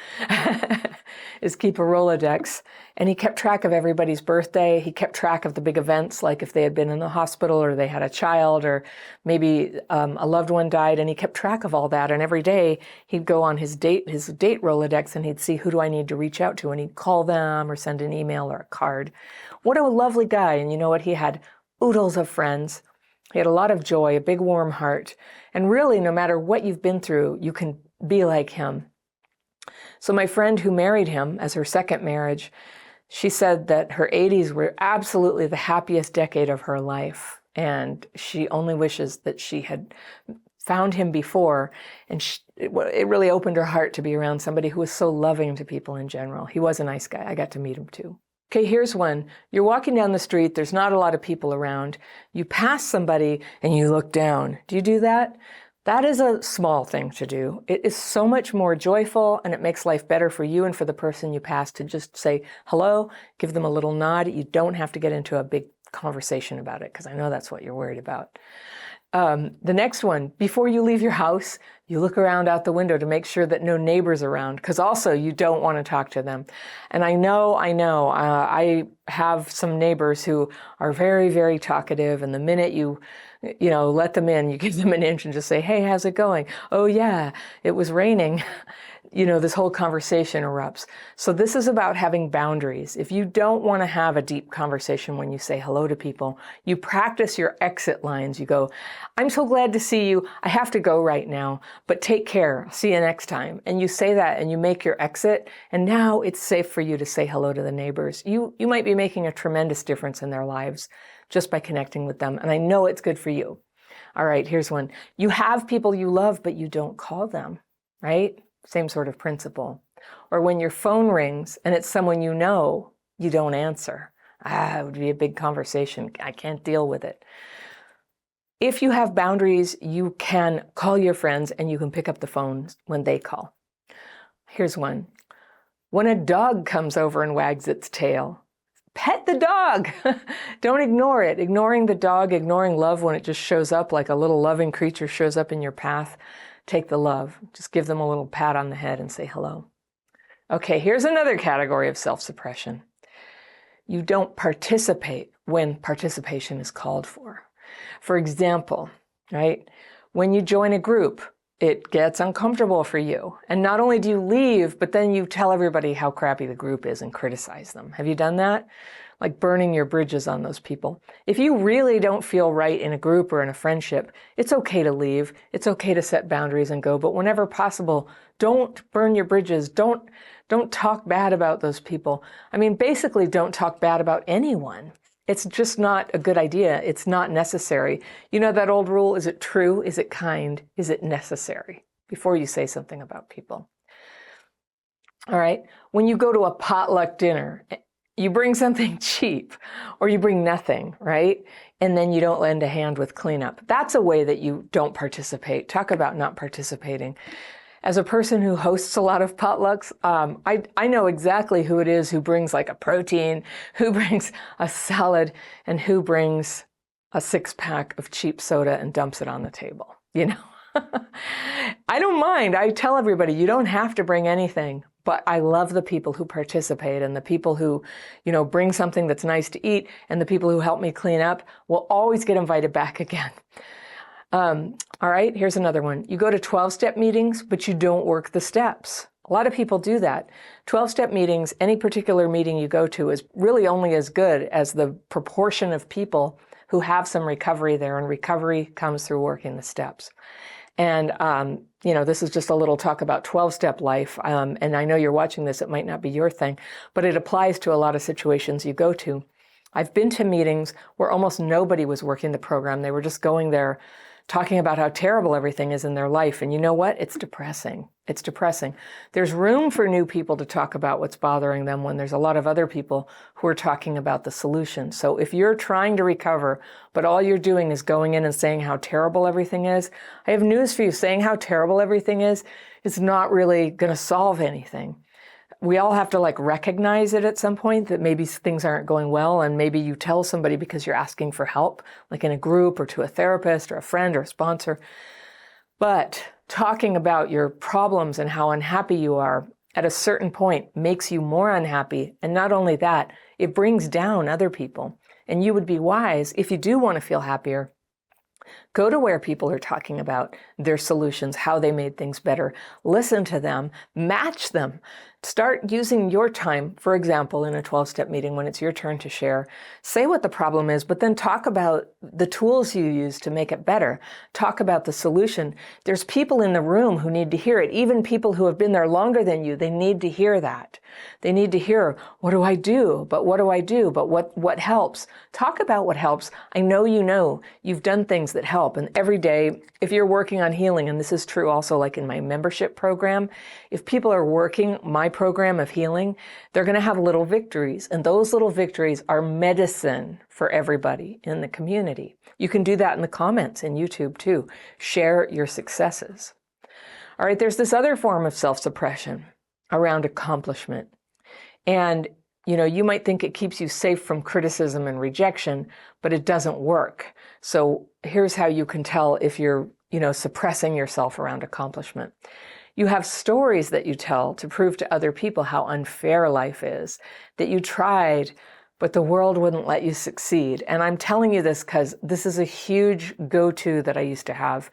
is keep a Rolodex. And he kept track of everybody's birthday. He kept track of the big events, like if they had been in the hospital or they had a child or maybe a loved one died. And he kept track of all that. And every day he'd go on his date Rolodex, and he'd see, who do I need to reach out to? And he'd call them or send an email or a card. What a lovely guy. And you know what? He had oodles of friends. He had a lot of joy, a big warm heart. And really, no matter what you've been through, you can be like him. So my friend who married him as her second marriage, she said that her 80s were absolutely the happiest decade of her life. And she only wishes that she had found him before. And it really opened her heart to be around somebody who was so loving to people in general. He was a nice guy. I got to meet him too. Okay, here's one. You're walking down the street. There's not a lot of people around. You pass somebody and you look down. Do you do that? That is a small thing to do. It is so much more joyful, and it makes life better for you and for the person you pass to just say hello, give them a little nod. You don't have to get into a big conversation about it, because I know that's what you're worried about. The next one, before you leave your house, you look around out the window to make sure that no neighbors around, because also you don't want to talk to them. And I know, I have some neighbors who are very, very talkative, and the minute you let them in, you give them an inch and just say, hey, how's it going? Oh yeah, it was raining. This whole conversation erupts. So this is about having boundaries. If you don't want to have a deep conversation when you say hello to people, you practice your exit lines. You go, I'm so glad to see you. I have to go right now, but take care. See you next time. And you say that and you make your exit. And now it's safe for you to say hello to the neighbors. You might be making a tremendous difference in their lives just by connecting with them. And I know it's good for you. All right, here's one. You have people you love, but you don't call them, right? Same sort of principle. Or when your phone rings and it's someone you know, you don't answer. It would be a big conversation. I can't deal with it. If you have boundaries, you can call your friends and you can pick up the phone when they call. Here's one. When a dog comes over and wags its tail, pet the dog. Don't ignore it. Ignoring the dog, ignoring love when it just shows up like a little loving creature shows up in your path. Take the love. Just give them a little pat on the head and say hello. Okay, here's another category of self-suppression. You don't participate when participation is called for. For example, right, when you join a group, it gets uncomfortable for you. And not only do you leave, but then you tell everybody how crappy the group is and criticize them. Have you done that? Like burning your bridges on those people. If you really don't feel right in a group or in a friendship, it's okay to leave. It's okay to set boundaries and go. But whenever possible, don't burn your bridges. Don't talk bad about those people. I mean, basically, don't talk bad about anyone. It's just not a good idea. It's not necessary. You know that old rule, is it true? Is it kind? Is it necessary? Before you say something about people. All right. When you go to a potluck dinner, you bring something cheap or you bring nothing, right? And then you don't lend a hand with cleanup. That's a way that you don't participate. Talk about not participating. As a person who hosts a lot of potlucks, I know exactly who it is who brings like a protein, who brings a salad, and who brings a 6-pack of cheap soda and dumps it on the table, I don't mind. I tell everybody, you don't have to bring anything. But I love the people who participate, and the people who, bring something that's nice to eat, and the people who help me clean up will always get invited back again. All right, here's another one. You go to 12-step meetings, but you don't work the steps. A lot of people do that. 12-step meetings, any particular meeting you go to is really only as good as the proportion of people who have some recovery there, and recovery comes through working the steps. And, this is just a little talk about 12-step life. And I know you're watching this, it might not be your thing, but it applies to a lot of situations you go to. I've been to meetings where almost nobody was working the program. They were just going there talking about how terrible everything is in their life. And you know what? It's depressing. It's depressing. There's room for new people to talk about what's bothering them when there's a lot of other people who are talking about the solution. So if you're trying to recover, but all you're doing is going in and saying how terrible everything is, I have news for you. Saying how terrible everything is not really going to solve anything. we all have to like recognize it at some point that maybe things aren't going well, and maybe you tell somebody because you're asking for help, like in a group or to a therapist or a friend or a sponsor. But talking about your problems and how unhappy you are at a certain point makes you more unhappy. And not only that, it brings down other people. And you would be wise, if you do want to feel happier, go to where people are talking about their solutions, how they made things better. Listen to them, match them. Start using your time, for example, in a 12-step meeting when it's your turn to share. Say what the problem is, but then talk about the tools you use to make it better. Talk about the solution. There's people in the room who need to hear it. Even people who have been there longer than you, they need to hear that. They need to hear, what do I do? But what do I do? But what helps? Talk about what helps. I know you've done things that help. And every day, if you're working on healing, and this is true also like in my membership program, if people are working my program of healing, they're going to have little victories. And those little victories are medicine for everybody in the community. You can do that in the comments in YouTube too. Share your successes. All right, there's this other form of self-suppression around accomplishment. And you might think it keeps you safe from criticism and rejection, but it doesn't work. So here's how you can tell if you're, suppressing yourself around accomplishment. You have stories that you tell to prove to other people how unfair life is, that you tried, but the world wouldn't let you succeed. And I'm telling you this because this is a huge go-to that I used to have.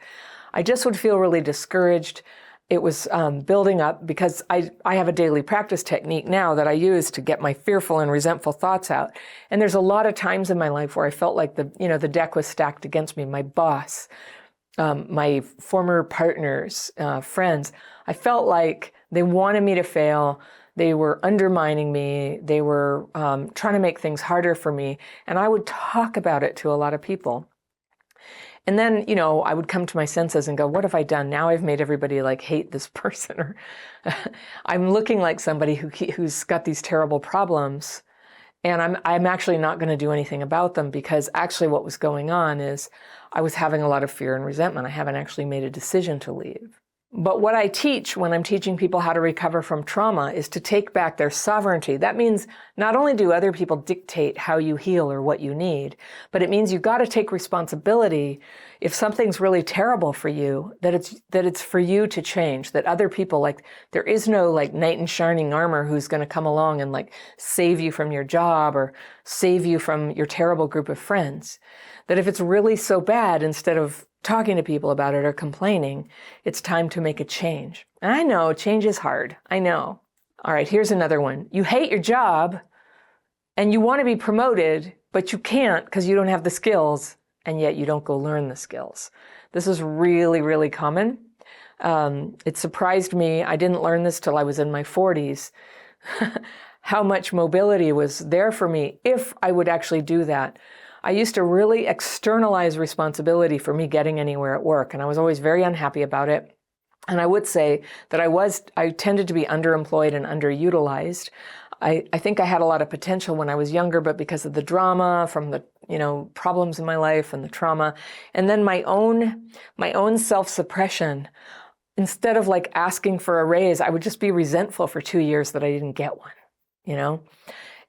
I just would feel really discouraged. It was building up because I have a daily practice technique now that I use to get my fearful and resentful thoughts out. And there's a lot of times in my life where I felt like the deck was stacked against me. My boss, my former partners, friends, I felt like they wanted me to fail. They were undermining me. They were trying to make things harder for me. And I would talk about it to a lot of people. And then, I would come to my senses and go, what have I done? Now I've made everybody like hate this person, or I'm looking like somebody who's got these terrible problems. And I'm actually not going to do anything about them, because actually what was going on is I was having a lot of fear and resentment. I haven't actually made a decision to leave. But what I teach when I'm teaching people how to recover from trauma is to take back their sovereignty. That means not only do other people dictate how you heal or what you need, but it means you've got to take responsibility if something's really terrible for you, that it's for you to change, that other people, like, there is no like knight in shining armor who's going to come along and like save you from your job or save you from your terrible group of friends. That if it's really so bad, instead of talking to people about it or complaining, it's time to make a change. And I know change is hard. I know. All right, here's another one. You hate your job and you want to be promoted, but you can't because you don't have the skills, and yet you don't go learn the skills. This is really, really common. It surprised me. I didn't learn this till I was in my 40s. How much mobility was there for me if I would actually do that. I used to really externalize responsibility for me getting anywhere at work, and I was always very unhappy about it. And I would say that I tended to be underemployed and underutilized. I think I had a lot of potential when I was younger, but because of the drama from the problems in my life and the trauma, and then my own self-suppression, instead of like asking for a raise, I would just be resentful for 2 years that I didn't get one,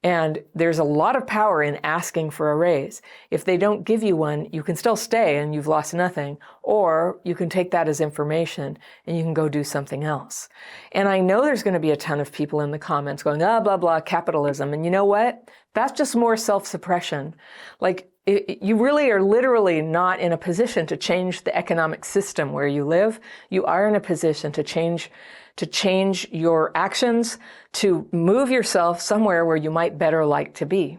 And there's a lot of power in asking for a raise. If they don't give you one, you can still stay and you've lost nothing, or you can take that as information and you can go do something else. And I know there's going to be a ton of people in the comments going, blah, blah, capitalism. And you know what? That's just more self-suppression. Like, you really are literally not in a position to change the economic system where you live. You are in a position to change your actions, to move yourself somewhere where you might better like to be.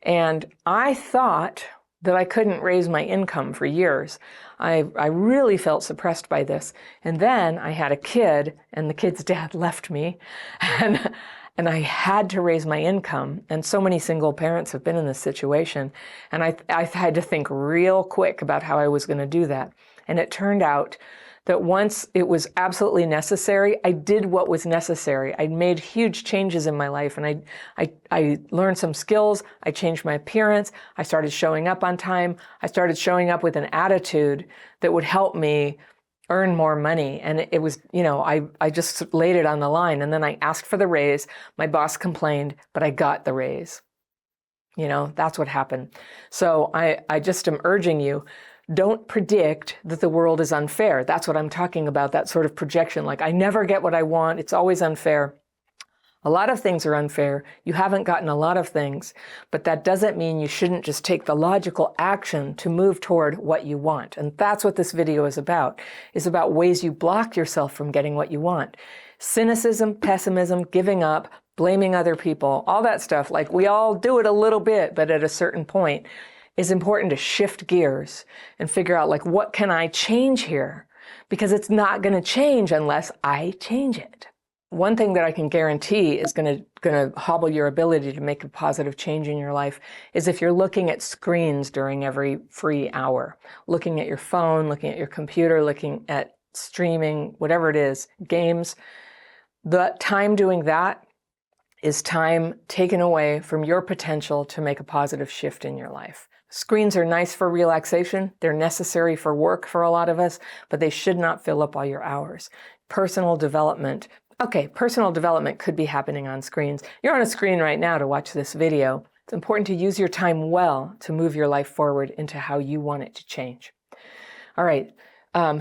And I thought that I couldn't raise my income for years. I really felt suppressed by this. And then I had a kid, and the kid's dad left me, and I had to raise my income. And so many single parents have been in this situation. And I had to think real quick about how I was going to do that. And it turned out that once it was absolutely necessary, I did what was necessary. I made huge changes in my life, and I learned some skills. I changed my appearance. I started showing up on time. I started showing up with an attitude that would help me earn more money. And it was, I just laid it on the line, and then I asked for the raise. My boss complained, but I got the raise. That's what happened. So I just am urging you, don't predict that the world is unfair. That's what I'm talking about, that sort of projection. Like, I never get what I want. It's always unfair. A lot of things are unfair. You haven't gotten a lot of things, but that doesn't mean you shouldn't just take the logical action to move toward what you want. And that's what this video is about ways you block yourself from getting what you want. Cynicism, pessimism, giving up, blaming other people, all that stuff. Like, we all do it a little bit, but at a certain point, it's important to shift gears and figure out, like, what can I change here? Because it's not going to change unless I change it. One thing that I can guarantee is going to hobble your ability to make a positive change in your life is if you're looking at screens during every free hour, looking at your phone, looking at your computer, looking at streaming, whatever it is, games. The time doing that is time taken away from your potential to make a positive shift in your life. Screens are nice for relaxation. They're necessary for work for a lot of us, but they should not fill up all your hours. Personal development. Okay, personal development could be happening on screens. You're on a screen right now to watch this video. It's important to use your time well to move your life forward into how you want it to change. All right,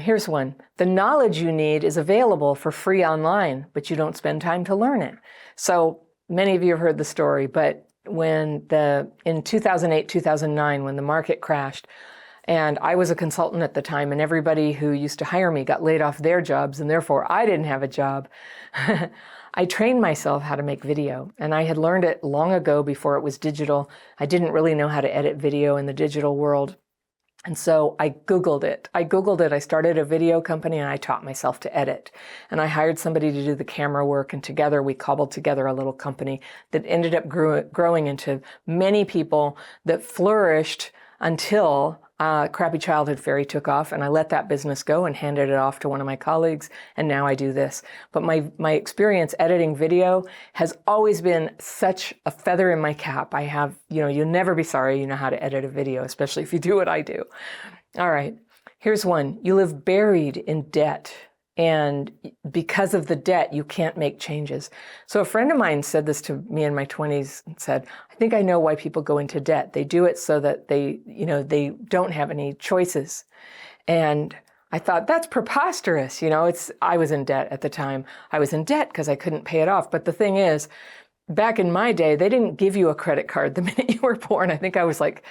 here's one. The knowledge you need is available for free online, but you don't spend time to learn it. So many of you have heard the story, but in 2008, 2009, when the market crashed, and I was a consultant at the time, and everybody who used to hire me got laid off their jobs, and therefore I didn't have a job. I trained myself how to make video, and I had learned it long ago before it was digital. I didn't really know how to edit video in the digital world. And so I Googled it. I started a video company, and I taught myself to edit. And I hired somebody to do the camera work, and together we cobbled together a little company that ended up growing into many people that flourished until Crappy Childhood Fairy took off, and I let that business go and handed it off to one of my colleagues, and now I do this. But my experience editing video has always been such a feather in my cap. I have, you'll never be sorry you know how to edit a video, especially if you do what I do. All right, here's one. You live buried in debt, and because of the debt, you can't make changes. So a friend of mine said this to me in my 20s and said, I think I know why people go into debt. They do it so that they don't have any choices. And I thought, that's preposterous. I was in debt at the time. I was in debt because I couldn't pay it off. But the thing is, back in my day, they didn't give you a credit card the minute you were born. I think I was like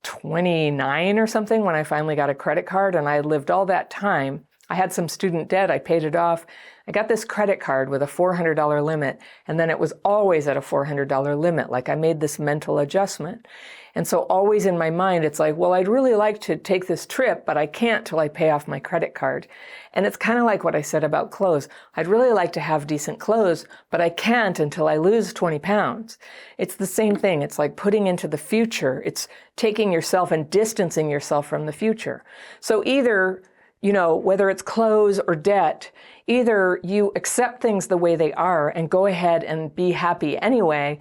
29 or something when I finally got a credit card, and I lived all that time. I had some student debt, I paid it off. I got this credit card with a $400 limit, and then it was always at a $400 limit. Like, I made this mental adjustment. And so always in my mind, it's like, well, I'd really like to take this trip, but I can't till I pay off my credit card. And it's kind of like what I said about clothes. I'd really like to have decent clothes, but I can't until I lose 20 pounds. It's the same thing. It's like putting into the future. It's taking yourself and distancing yourself from the future. So either whether it's clothes or debt, either you accept things the way they are and go ahead and be happy anyway,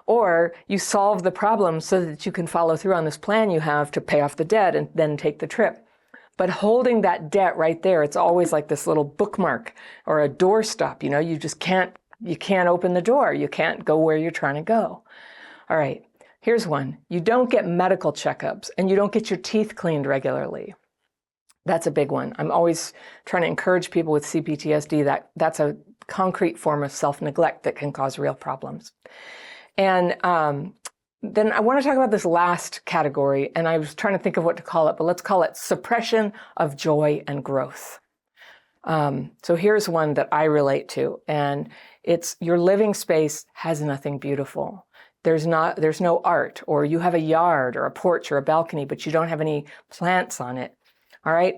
or you solve the problem so that you can follow through on this plan you have to pay off the debt and then take the trip. But holding that debt right there, it's always like this little bookmark or a doorstop. You just can't open the door. You can't go where you're trying to go. All right, here's one. You don't get medical checkups, and you don't get your teeth cleaned regularly. That's a big one. I'm always trying to encourage people with CPTSD that that's a concrete form of self-neglect that can cause real problems. And then I want to talk about this last category, and I was trying to think of what to call it, but let's call it suppression of joy and growth. So here's one that I relate to, and it's your living space has nothing beautiful. There's no art, or you have a yard or a porch or a balcony, but you don't have any plants on it. All right.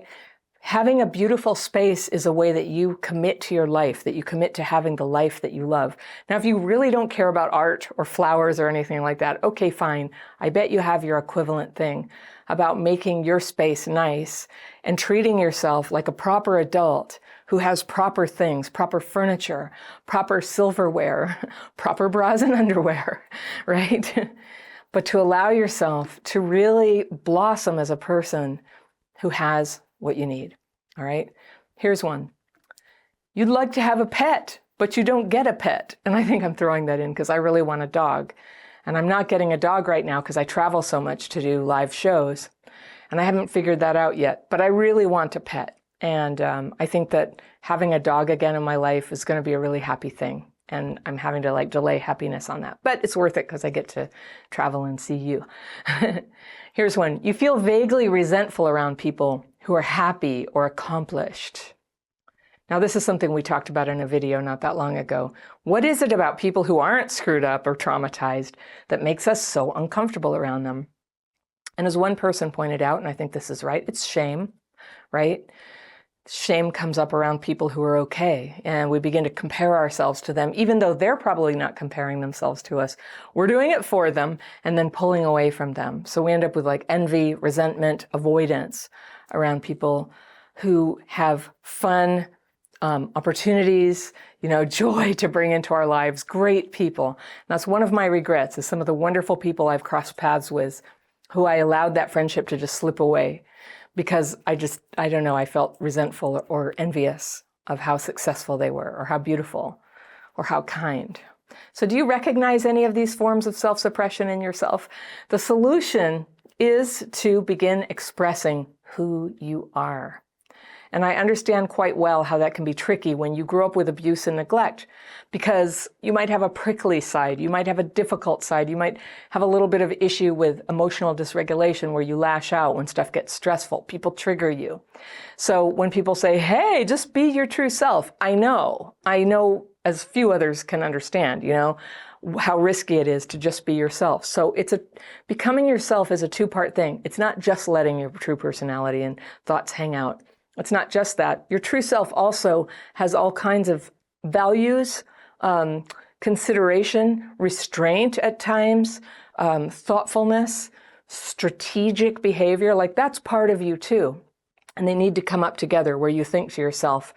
Having a beautiful space is a way that you commit to your life, that you commit to having the life that you love. Now, if you really don't care about art or flowers or anything like that, okay, fine. I bet you have your equivalent thing about making your space nice and treating yourself like a proper adult who has proper things, proper furniture, proper silverware, proper bras and underwear, right? But to allow yourself to really blossom as a person who has what you need. All right, here's one. You'd like to have a pet, but you don't get a pet. And I think I'm throwing that in because I really want a dog. And I'm not getting a dog right now because I travel so much to do live shows. And I haven't figured that out yet, but I really want a pet. And I think that having a dog again in my life is going to be a really happy thing. And I'm having to like delay happiness on that. But it's worth it because I get to travel and see you. Here's one. You feel vaguely resentful around people who are happy or accomplished. Now, this is something we talked about in a video not that long ago. What is it about people who aren't screwed up or traumatized that makes us so uncomfortable around them? And as one person pointed out, and I think this is right, it's shame, right? Shame comes up around people who are okay, and we begin to compare ourselves to them, even though they're probably not comparing themselves to us. We're doing it for them and then pulling away from them. So we end up with like envy, resentment, avoidance around people who have fun, opportunities, joy to bring into our lives, great people. And that's one of my regrets, is some of the wonderful people I've crossed paths with who I allowed that friendship to just slip away because I don't know, I felt resentful or envious of how successful they were or how beautiful or how kind. So do you recognize any of these forms of self-suppression in yourself? The solution is to begin expressing who you are. And I understand quite well how that can be tricky when you grow up with abuse and neglect, because you might have a prickly side, you might have a difficult side, you might have a little bit of issue with emotional dysregulation where you lash out when stuff gets stressful. People trigger you. So when people say, hey, just be your true self, I know as few others can understand, how risky it is to just be yourself. So becoming yourself is a two-part thing. It's not just letting your true personality and thoughts hang out. It's not just that. Your true self also has all kinds of values, consideration, restraint at times, thoughtfulness, strategic behavior. Like that's part of you too. And they need to come up together where you think to yourself,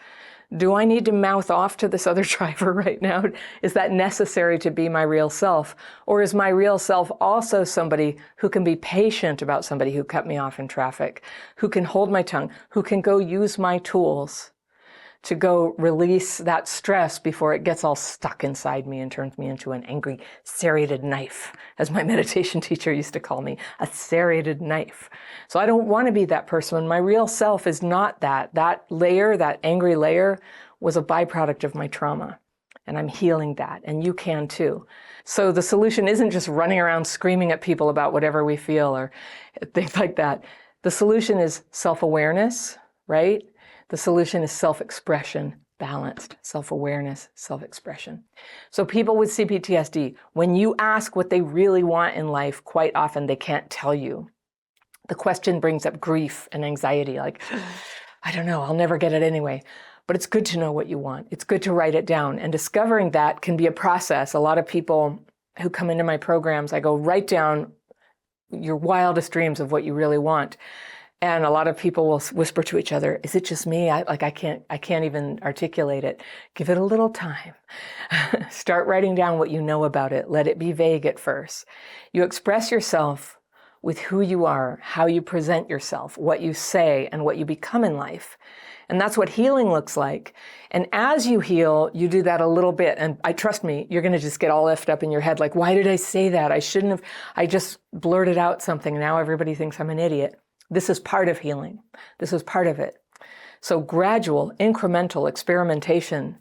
do I need to mouth off to this other driver right now? Is that necessary to be my real self? Or is my real self also somebody who can be patient about somebody who cut me off in traffic, who can hold my tongue, who can go use my tools to go release that stress before it gets all stuck inside me and turns me into an angry, serrated knife, as my meditation teacher used to call me, a serrated knife. So I don't want to be that person. My real self is not that. That layer, that angry layer, was a byproduct of my trauma. And I'm healing that, and you can too. So the solution isn't just running around screaming at people about whatever we feel or things like that. The solution is self-awareness, right? The solution is self-expression, balanced, self-awareness, self-expression. So people with CPTSD, when you ask what they really want in life, quite often they can't tell you. The question brings up grief and anxiety, like, I don't know, I'll never get it anyway. But it's good to know what you want. It's good to write it down. And discovering that can be a process. A lot of people who come into my programs, I go, write down your wildest dreams of what you really want. And a lot of people will whisper to each other, is it just me? I can't even articulate it. Give it a little time. Start writing down what you know about it. Let it be vague at first. You express yourself with who you are, how you present yourself, what you say, and what you become in life. And that's what healing looks like. And as you heal, you do that a little bit. And trust me, you're going to just get all effed up in your head. Like, why did I say that? I shouldn't have. I just blurted out something. Now everybody thinks I'm an idiot. This is part of healing. This is part of it. So gradual, incremental experimentation,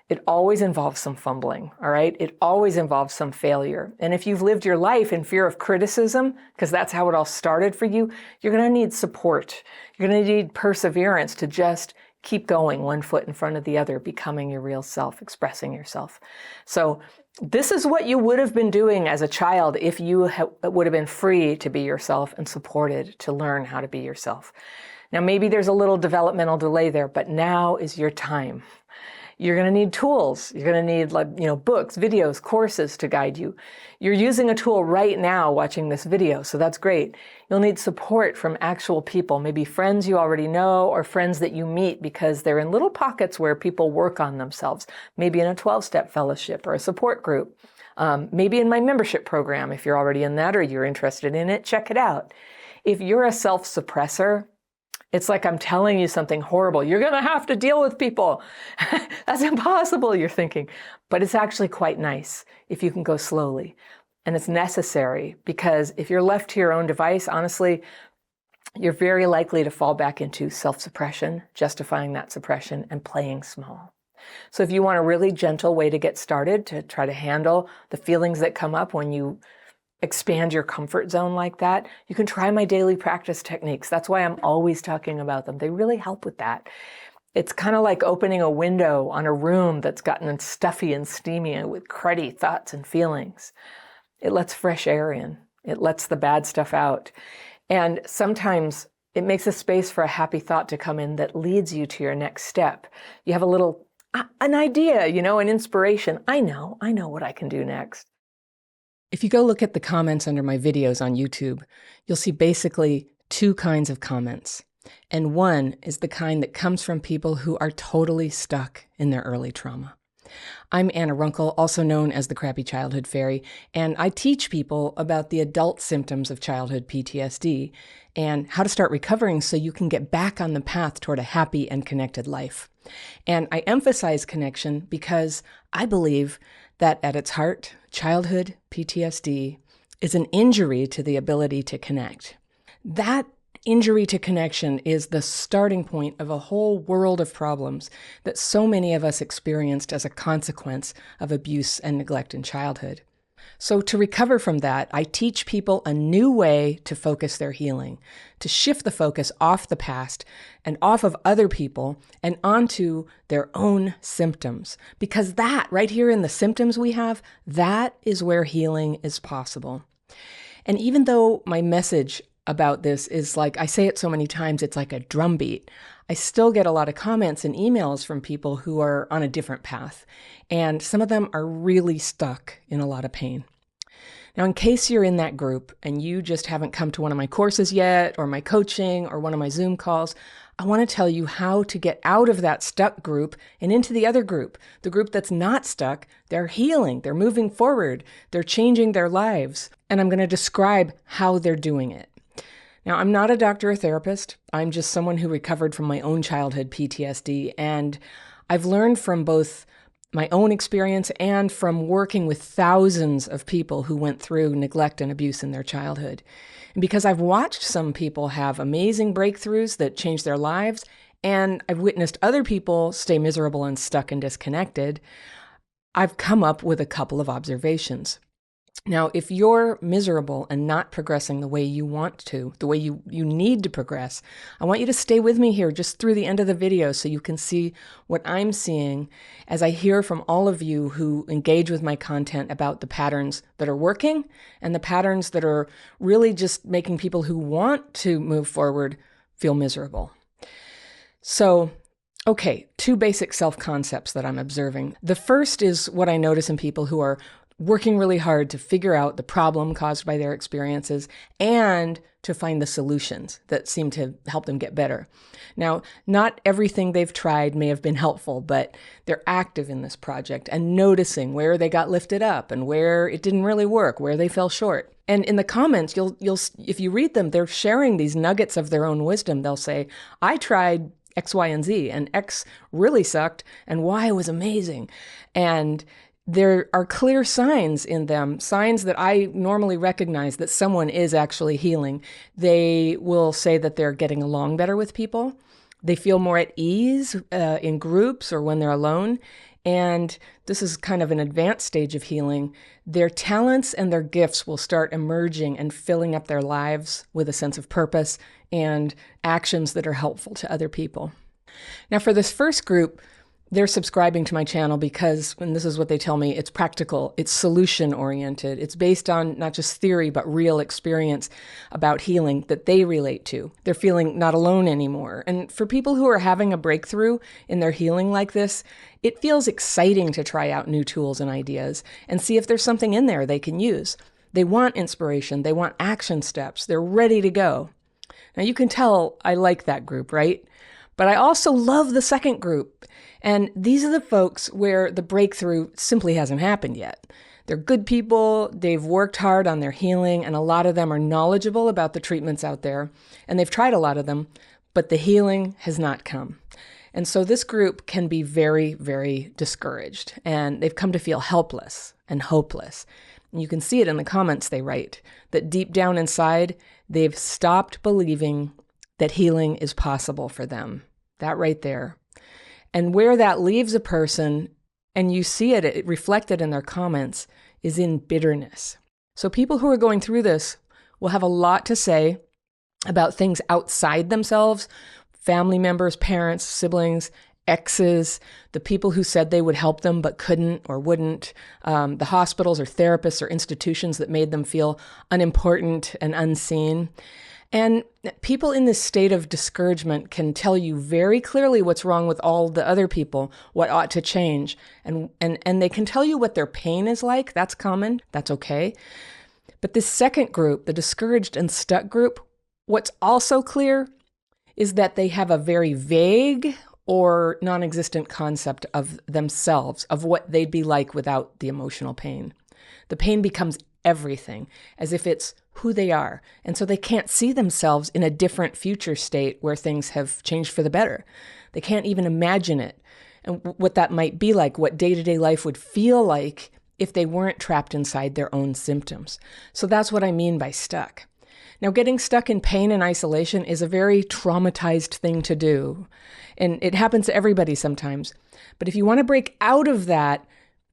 it always involves some fumbling, all right? It always involves some failure. And if you've lived your life in fear of criticism, because that's how it all started for you, you're going to need support. You're going to need perseverance to just keep going one foot in front of the other, becoming your real self, expressing yourself. So this is what you would have been doing as a child if you would have been free to be yourself and supported to learn how to be yourself. Now, maybe there's a little developmental delay there, but now is your time. You're going to need tools. You're going to need books, videos, courses to guide you. You're using a tool right now watching this video, so that's great. You'll need support from actual people, maybe friends you already know or friends that you meet because they're in little pockets where people work on themselves, maybe in a 12-step fellowship or a support group, maybe in my membership program if you're already in that or you're interested in it, check it out. If you're a self-suppressor, It's like I'm telling you something horrible. You're going to have to deal with people. That's impossible, you're thinking. But it's actually quite nice if you can go slowly. And it's necessary, because if you're left to your own device, honestly, you're very likely to fall back into self-suppression, justifying that suppression, and playing small. So if you want a really gentle way to get started to try to handle the feelings that come up when you expand your comfort zone like that, you can try my daily practice techniques. That's why I'm always talking about them. They really help with that. It's kind of like opening a window on a room that's gotten stuffy and steamy with cruddy thoughts and feelings. It lets fresh air in. It lets the bad stuff out. And sometimes it makes a space for a happy thought to come in that leads you to your next step. You have an idea, an inspiration. I know what I can do next. If you go look at the comments under my videos on YouTube, you'll see basically two kinds of comments. And one is the kind that comes from people who are totally stuck in their early trauma. I'm Anna Runkle, also known as the Crappy Childhood Fairy, and I teach people about the adult symptoms of childhood PTSD and how to start recovering so you can get back on the path toward a happy and connected life. And I emphasize connection because I believe that at its heart, childhood PTSD is an injury to the ability to connect. That injury to connection is the starting point of a whole world of problems that so many of us experienced as a consequence of abuse and neglect in childhood. So to recover from that, I teach people a new way to focus their healing, to shift the focus off the past and off of other people and onto their own symptoms. Because that, right here in the symptoms we have, that is where healing is possible. And even though my message about this is like, I say it so many times, it's like a drumbeat, I still get a lot of comments and emails from people who are on a different path. And some of them are really stuck in a lot of pain. Now, in case you're in that group and you just haven't come to one of my courses yet, or my coaching, or one of my Zoom calls, I want to tell you how to get out of that stuck group and into the other group, the group that's not stuck. They're healing, they're moving forward, they're changing their lives. And I'm going to describe how they're doing it. Now, I'm not a doctor or therapist. I'm just someone who recovered from my own childhood PTSD. And I've learned from both my own experience and from working with thousands of people who went through neglect and abuse in their childhood. And because I've watched some people have amazing breakthroughs that changed their lives, and I've witnessed other people stay miserable and stuck and disconnected, I've come up with a couple of observations. Now, if you're miserable and not progressing the way you want to, the way you need to progress, I want you to stay with me here just through the end of the video so you can see what I'm seeing as I hear from all of you who engage with my content about the patterns that are working and the patterns that are really just making people who want to move forward feel miserable. So, okay, two basic self-concepts that I'm observing. The first is what I notice in people who are working really hard to figure out the problem caused by their experiences and to find the solutions that seem to help them get better. Now, not everything they've tried may have been helpful, but they're active in this project and noticing where they got lifted up and where it didn't really work, where they fell short. And in the comments, you'll if you read them, they're sharing these nuggets of their own wisdom. They'll say, I tried X, Y, and Z, and X really sucked, and Y was amazing. And there are clear signs in them, signs that I normally recognize that someone is actually healing. They will say that they're getting along better with people. They feel more at ease in groups or when they're alone. And this is kind of an advanced stage of healing. Their talents and their gifts will start emerging and filling up their lives with a sense of purpose and actions that are helpful to other people. Now, for this first group, they're subscribing to my channel because, and this is what they tell me, it's practical, it's solution-oriented, it's based on not just theory, but real experience about healing that they relate to. They're feeling not alone anymore. And for people who are having a breakthrough in their healing like this, it feels exciting to try out new tools and ideas and see if there's something in there they can use. They want inspiration, they want action steps, they're ready to go. Now you can tell I like that group, right? But I also love the second group. And these are the folks where the breakthrough simply hasn't happened yet. They're good people, they've worked hard on their healing, and a lot of them are knowledgeable about the treatments out there, and they've tried a lot of them, but the healing has not come. And so this group can be very, very discouraged, and they've come to feel helpless and hopeless. And you can see it in the comments they write, that deep down inside, they've stopped believing that healing is possible for them. That right there. And where that leaves a person, and you see it reflected in their comments, is in bitterness. So people who are going through this will have a lot to say about things outside themselves, family members, parents, siblings, exes, the people who said they would help them but couldn't or wouldn't, the hospitals or therapists or institutions that made them feel unimportant and unseen. And people in this state of discouragement can tell you very clearly what's wrong with all the other people, what ought to change. And they can tell you what their pain is like. That's common. That's okay. But this second group, the discouraged and stuck group, what's also clear is that they have a very vague or non-existent concept of themselves, of what they'd be like without the emotional pain. The pain becomes everything, as if it's who they are. And so they can't see themselves in a different future state where things have changed for the better. They can't even imagine it and what that might be like, what day-to-day life would feel like if they weren't trapped inside their own symptoms. So that's what I mean by stuck. Now, getting stuck in pain and isolation is a very traumatized thing to do. And it happens to everybody sometimes. But if you want to break out of that,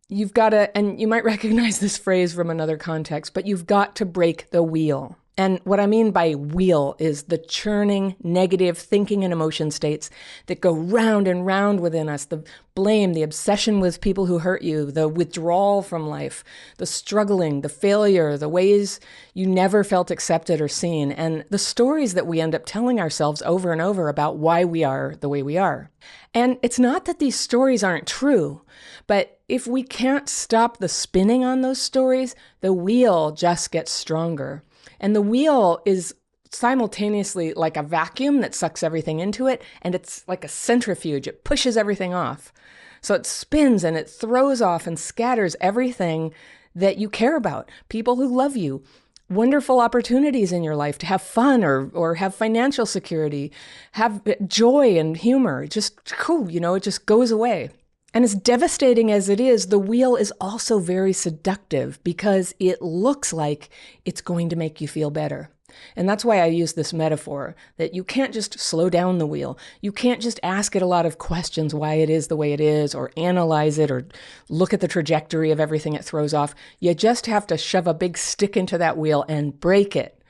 you've got to, and you might recognize this phrase from another context, but you've got to break the wheel. And what I mean by wheel is the churning, negative thinking and emotion states that go round and round within us. The blame, the obsession with people who hurt you, the withdrawal from life, the struggling, the failure, the ways you never felt accepted or seen, and the stories that we end up telling ourselves over and over about why we are the way we are. And it's not that these stories aren't true, but if we can't stop the spinning on those stories, the wheel just gets stronger. And the wheel is simultaneously like a vacuum that sucks everything into it, and it's like a centrifuge. It pushes everything off. So it spins and it throws off and scatters everything that you care about, people who love you, wonderful opportunities in your life to have fun or have financial security, have joy and humor. Just cool, it just goes away. And as devastating as it is, the wheel is also very seductive because it looks like it's going to make you feel better. And that's why I use this metaphor, that you can't just slow down the wheel. You can't just ask it a lot of questions why it is the way it is, or analyze it, or look at the trajectory of everything it throws off. You just have to shove a big stick into that wheel and break it.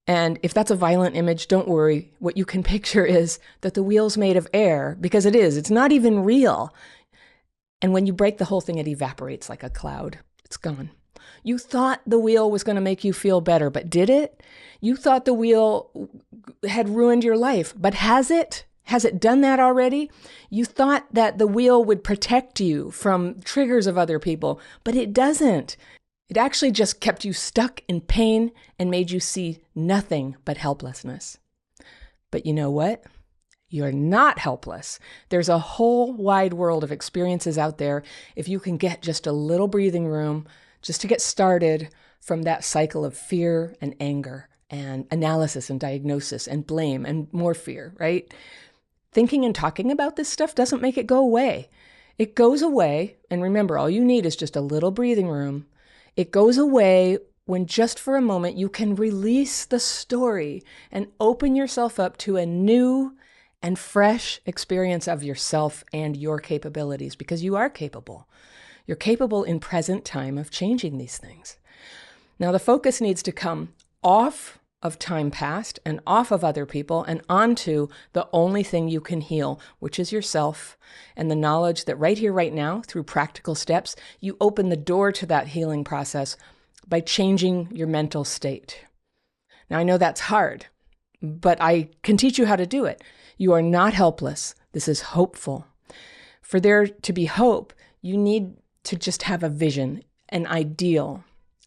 And if that's a violent image, don't worry. What you can picture is that the wheel's made of air, because it is. It's not even real. And when you break the whole thing, it evaporates like a cloud. It's gone. You thought the wheel was going to make you feel better, but did it? You thought the wheel had ruined your life, but has it? Has it done that already? You thought that the wheel would protect you from triggers of other people, but it doesn't. It actually just kept you stuck in pain and made you see nothing but helplessness. But you know what? You're not helpless. There's a whole wide world of experiences out there if you can get just a little breathing room just to get started from that cycle of fear and anger and analysis and diagnosis and blame and more fear, right? Thinking and talking about this stuff doesn't make it go away. It goes away, and remember, all you need is just a little breathing room. It goes away when just for a moment you can release the story and open yourself up to a new and fresh experience of yourself and your capabilities, because you are capable. You're capable in present time of changing these things. Now, the focus needs to come off of time past and off of other people and onto the only thing you can heal, which is yourself, and the knowledge that right here, right now, through practical steps, you open the door to that healing process by changing your mental state. Now, I know that's hard, but I can teach you how to do it. You are not helpless. This is hopeful. For there to be hope, you need to just have a vision, an ideal,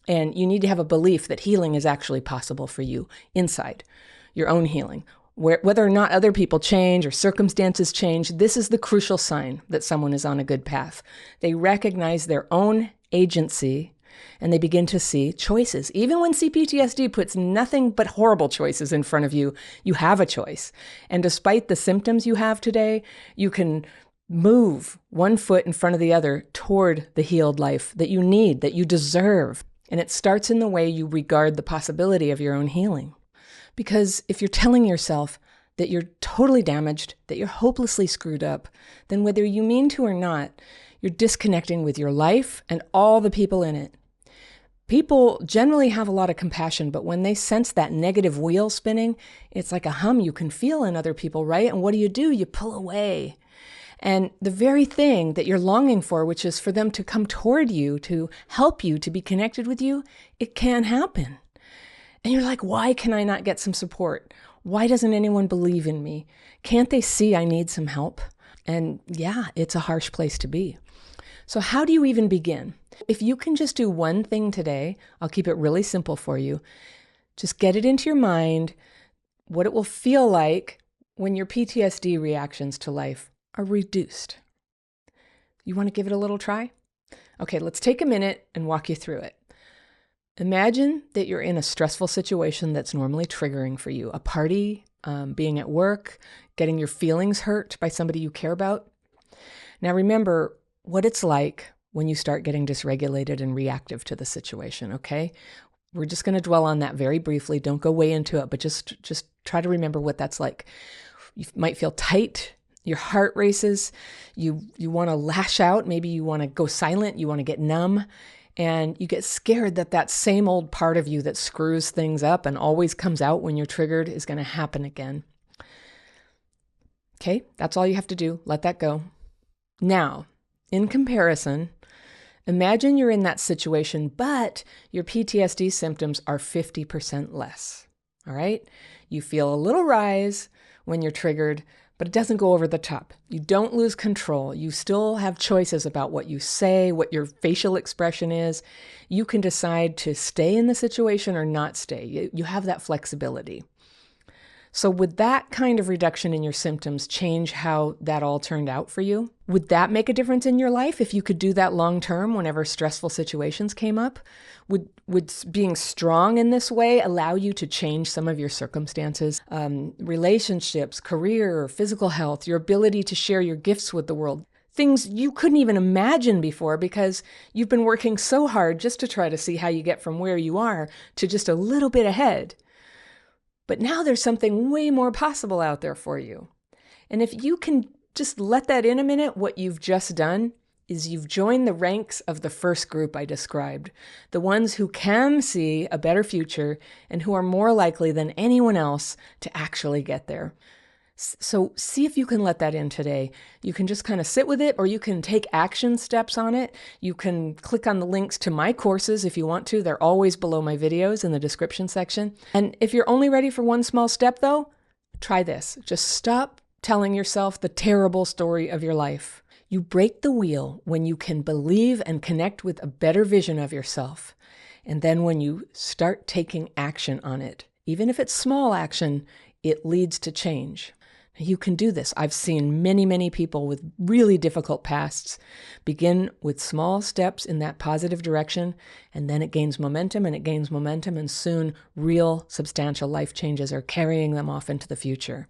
and you need to have a belief that healing is actually possible for you inside, your own healing. Whether or not other people change or circumstances change, this is the crucial sign that someone is on a good path. They recognize their own agency and they begin to see choices. Even when CPTSD puts nothing but horrible choices in front of you, you have a choice. And despite the symptoms you have today, you can move one foot in front of the other toward the healed life that you need, that you deserve. And it starts in the way you regard the possibility of your own healing. Because if you're telling yourself that you're totally damaged, that you're hopelessly screwed up, then whether you mean to or not, you're disconnecting with your life and all the people in it. People generally have a lot of compassion, but when they sense that negative wheel spinning, it's like a hum you can feel in other people, right? And what do? You pull away. And the very thing that you're longing for, which is for them to come toward you, to help you, to be connected with you, it can happen. And you're like, why can I not get some support? Why doesn't anyone believe in me? Can't they see I need some help? And yeah, it's a harsh place to be. So how do you even begin? If you can just do one thing today, I'll keep it really simple for you. Just get it into your mind what it will feel like when your PTSD reactions to life are reduced. You want to give it a little try? Okay, let's take a minute and walk you through it. Imagine that you're in a stressful situation that's normally triggering for you, a party, being at work, getting your feelings hurt by somebody you care about. Now remember what it's like when you start getting dysregulated and reactive to the situation, okay? We're just going to dwell on that very briefly. Don't go way into it, but just try to remember what that's like. You might feel tight. Your heart races. You want to lash out. Maybe you want to go silent. You want to get numb. And you get scared that that same old part of you that screws things up and always comes out when you're triggered is going to happen again. Okay, that's all you have to do. Let that go. Now, in comparison, imagine you're in that situation, but your PTSD symptoms are 50% less. All right? You feel a little rise when you're triggered, but it doesn't go over the top. You don't lose control. You still have choices about what you say, what your facial expression is. You can decide to stay in the situation or not stay. You have that flexibility. So would that kind of reduction in your symptoms change how that all turned out for you? Would that make a difference in your life if you could do that long term whenever stressful situations came up? Would being strong in this way allow you to change some of your circumstances, relationships, career, physical health, your ability to share your gifts with the world? Things you couldn't even imagine before because you've been working so hard just to try to see how you get from where you are to just a little bit ahead. But now there's something way more possible out there for you. And if you can just let that in a minute, what you've just done is you've joined the ranks of the first group I described, the ones who can see a better future and who are more likely than anyone else to actually get there. So see if you can let that in today. You can just kind of sit with it, or you can take action steps on it. You can click on the links to my courses if you want to. They're always below my videos in the description section. And if you're only ready for one small step though, try this. Just stop telling yourself the terrible story of your life. You break the wheel when you can believe and connect with a better vision of yourself. And then when you start taking action on it, even if it's small action, it leads to change. You can do this. I've seen many, many people with really difficult pasts begin with small steps in that positive direction, and then it gains momentum and it gains momentum, and soon real substantial life changes are carrying them off into the future.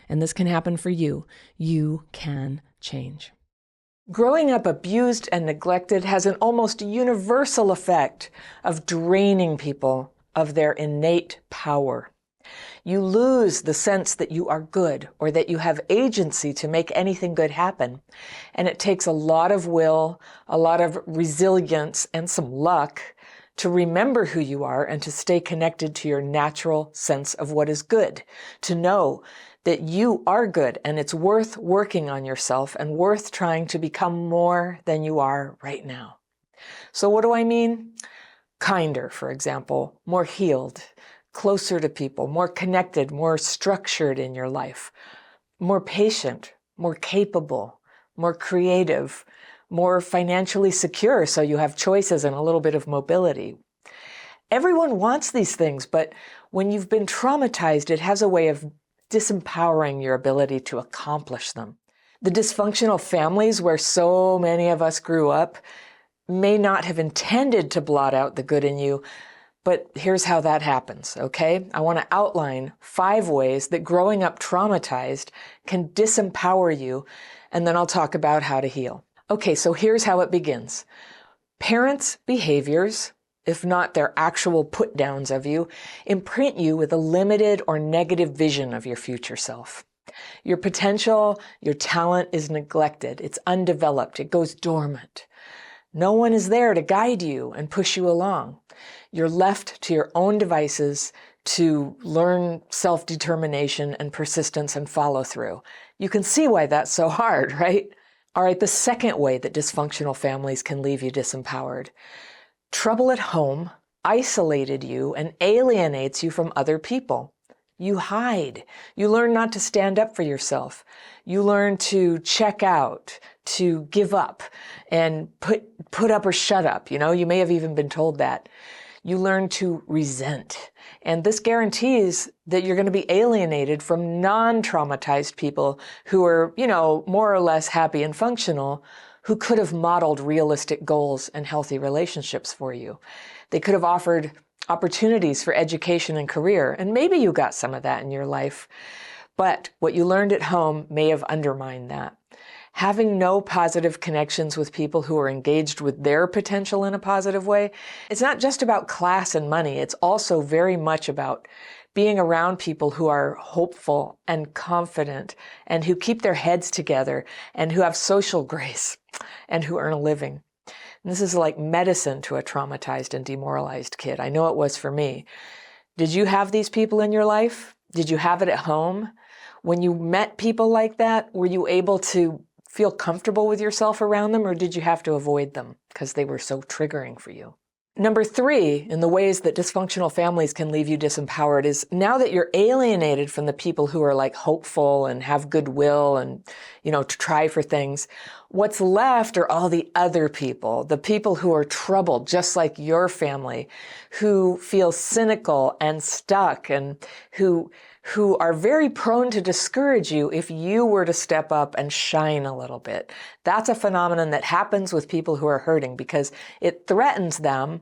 And this can happen for you. You can change. Growing up abused and neglected has an almost universal effect of draining people of their innate power. You lose the sense that you are good or that you have agency to make anything good happen. And it takes a lot of will, a lot of resilience, and some luck to remember who you are and to stay connected to your natural sense of what is good, to know that you are good and it's worth working on yourself and worth trying to become more than you are right now. So what do I mean? Kinder, for example, more healed, closer to people, more connected, more structured in your life, more patient, more capable, more creative, more financially secure so you have choices and a little bit of mobility. Everyone wants these things, but when you've been traumatized, it has a way of disempowering your ability to accomplish them. The dysfunctional families where so many of us grew up may not have intended to blot out the good in you, but here's how that happens, okay? I want to outline 5 ways that growing up traumatized can disempower you, and then I'll talk about how to heal. Okay, so here's how it begins. Parents' behaviors, if not their actual put-downs of you, imprint you with a limited or negative vision of your future self. Your potential, your talent is neglected. It's undeveloped. It goes dormant. No one is there to guide you and push you along. You're left to your own devices to learn self-determination and persistence and follow through. You can see why that's so hard, right? All right, the second way that dysfunctional families can leave you disempowered. Trouble at home isolated you and alienates you from other people. You hide. You learn not to stand up for yourself. You learn to check out, to give up, and put up or shut up. You know, you may have even been told that. You learn to resent. And this guarantees that you're going to be alienated from non-traumatized people who are, you know, more or less happy and functional, who could have modeled realistic goals and healthy relationships for you. They could have offered opportunities for education and career, and maybe you got some of that in your life, but what you learned at home may have undermined that. Having no positive connections with people who are engaged with their potential in a positive way, it's not just about class and money, it's also very much about being around people who are hopeful and confident and who keep their heads together and who have social grace and who earn a living. And this is like medicine to a traumatized and demoralized kid. I know it was for me. Did you have these people in your life? Did you have it at home? When you met people like that, were you able to feel comfortable with yourself around them, or did you have to avoid them because they were so triggering for you? Number 3, in the ways that dysfunctional families can leave you disempowered is now that you're alienated from the people who are like hopeful and have goodwill and, you know, to try for things, what's left are all the other people, the people who are troubled, just like your family, who feel cynical and stuck and who are very prone to discourage you if you were to step up and shine a little bit. That's a phenomenon that happens with people who are hurting because it threatens them,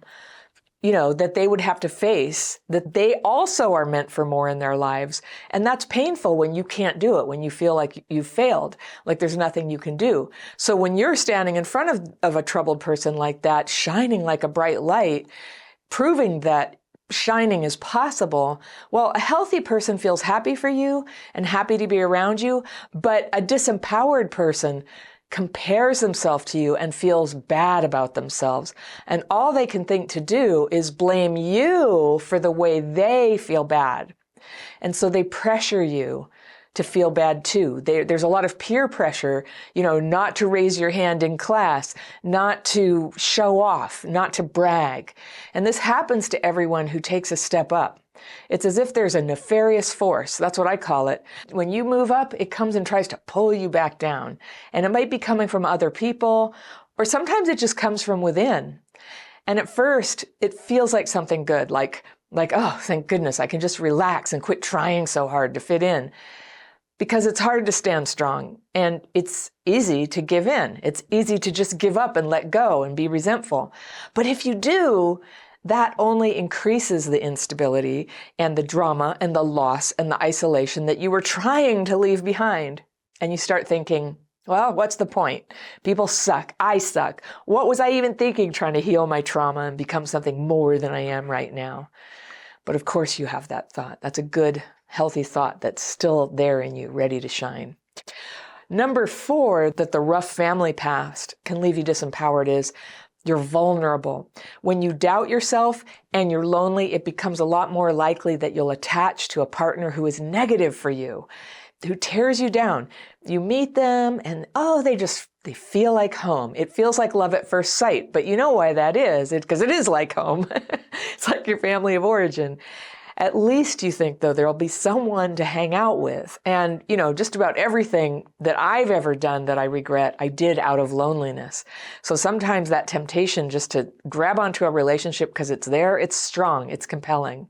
you know, that they would have to face that they also are meant for more in their lives. And that's painful when you can't do it, when you feel like you've failed, like there's nothing you can do. So when you're standing in front of a troubled person like that, shining like a bright light, proving that shining is possible, well, a healthy person feels happy for you and happy to be around you, but a disempowered person compares themselves to you and feels bad about themselves. And all they can think to do is blame you for the way they feel bad. And so they pressure you to feel bad too. There's a lot of peer pressure, you know, not to raise your hand in class, not to show off, not to brag. And this happens to everyone who takes a step up. It's as if there's a nefarious force. That's what I call it. When you move up, it comes and tries to pull you back down. And it might be coming from other people, or sometimes it just comes from within. And at first, it feels like something good, like, oh, thank goodness, I can just relax and quit trying so hard to fit in. Because it's hard to stand strong, and it's easy to give in. It's easy to just give up and let go and be resentful. But if you do, that only increases the instability and the drama and the loss and the isolation that you were trying to leave behind. And you start thinking, well, what's the point? People suck. I suck. What was I even thinking trying to heal my trauma and become something more than I am right now? But of course you have that thought. That's a good, healthy thought that's still there in you, ready to shine. Number 4, that the rough family past can leave you disempowered is you're vulnerable. When you doubt yourself and you're lonely, it becomes a lot more likely that you'll attach to a partner who is negative for you, who tears you down. You meet them and, oh, they feel like home. It feels like love at first sight, but you know why that is. Because it is like home. It's like your family of origin. At least you think, though, there'll be someone to hang out with. And, you know, just about everything that I've ever done that I regret, I did out of loneliness. So sometimes that temptation just to grab onto a relationship because it's there, it's strong, it's compelling.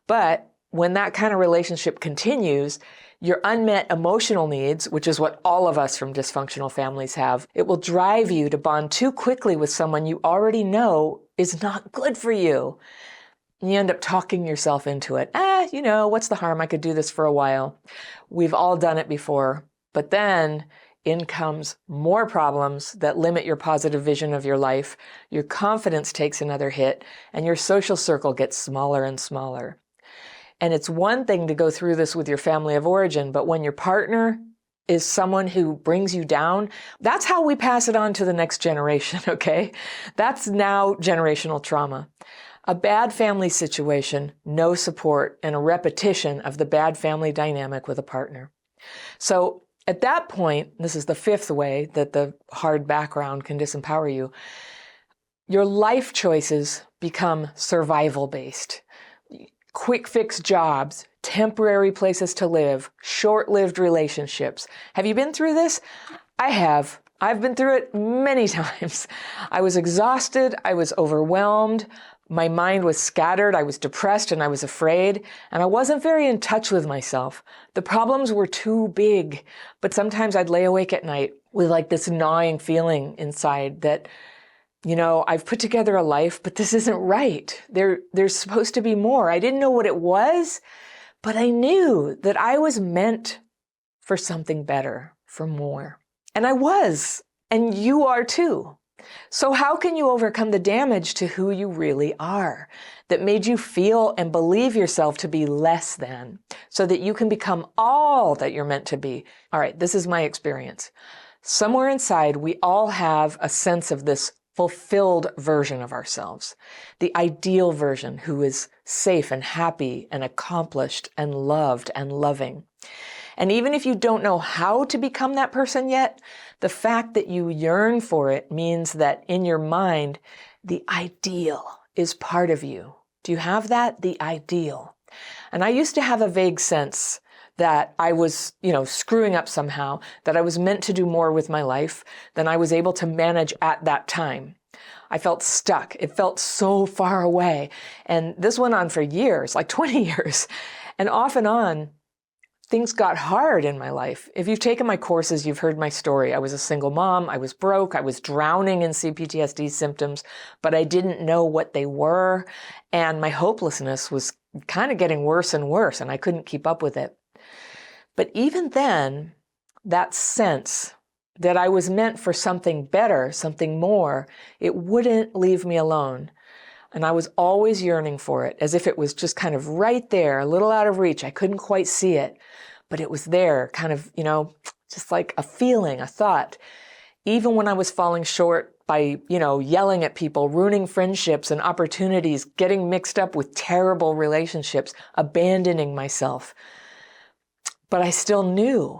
But when that kind of relationship continues, Your unmet emotional needs, which is what all of us from dysfunctional families have, it will drive you to bond too quickly with someone you already know is not good for you. You end up talking yourself into it. What's the harm? I could do this for a while. We've all done it before. But then in comes more problems that limit your positive vision of your life. Your confidence takes another hit, and your social circle gets smaller and smaller. And it's one thing to go through this with your family of origin, but when your partner is someone who brings you down, that's how we pass it on to the next generation, okay? That's now generational trauma. A bad family situation, no support, and a repetition of the bad family dynamic with a partner. So at that point, this is the fifth way that the hard background can disempower you, your life choices become survival-based. Quick fix jobs, temporary places to live, short-lived relationships. Have you been through this? I have. I've been through it many times. I was exhausted. I was overwhelmed. My mind was scattered. I was depressed and I was afraid. And I wasn't very in touch with myself. The problems were too big. But sometimes I'd lay awake at night with like this gnawing feeling inside that, I've put together a life, but this isn't right. There's supposed to be more. I didn't know what it was, but I knew that I was meant for something better, for more. And I was, and you are too. So how can you overcome the damage to who you really are that made you feel and believe yourself to be less than so that you can become all that you're meant to be? All right, this is my experience. Somewhere inside, we all have a sense of this fulfilled version of ourselves, the ideal version who is safe and happy and accomplished and loved and loving. And even if you don't know how to become that person yet, the fact that you yearn for it means that in your mind, the ideal is part of you. Do you have that? The ideal. And I used to have a vague sense that I was, screwing up somehow, that I was meant to do more with my life than I was able to manage at that time. I felt stuck. It felt so far away. And this went on for years, like 20 years. And off and on, things got hard in my life. If you've taken my courses, you've heard my story. I was a single mom. I was broke. I was drowning in CPTSD symptoms, but I didn't know what they were. And my hopelessness was kind of getting worse and worse, and I couldn't keep up with it. But even then, that sense that I was meant for something better, something more, it wouldn't leave me alone. And I was always yearning for it, as if it was just kind of right there, a little out of reach. I couldn't quite see it, but it was there, kind of, just like a feeling, a thought. Even when I was falling short by, yelling at people, ruining friendships and opportunities, getting mixed up with terrible relationships, abandoning myself. But I still knew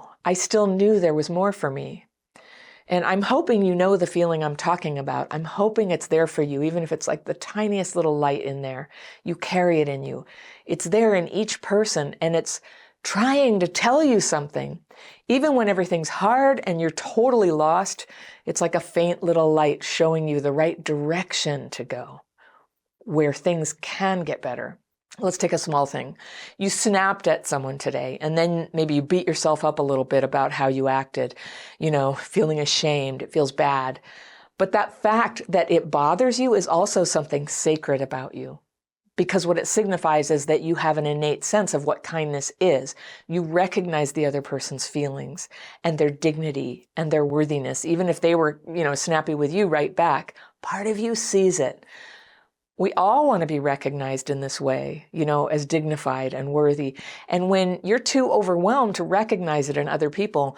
there was more for me. And I'm hoping you know the feeling I'm talking about. I'm hoping it's there for you, even if it's like the tiniest little light in there. You carry it in you. It's there in each person, and it's trying to tell you something. Even when everything's hard and you're totally lost, it's like a faint little light showing you the right direction to go, where things can get better. Let's take a small thing. You snapped at someone today, and then maybe you beat yourself up a little bit about how you acted, feeling ashamed. It feels bad. But that fact that it bothers you is also something sacred about you, because what it signifies is that you have an innate sense of what kindness is. You recognize the other person's feelings and their dignity and their worthiness. Even if they were, snappy with you right back, part of you sees it. We all want to be recognized in this way, as dignified and worthy. And when you're too overwhelmed to recognize it in other people,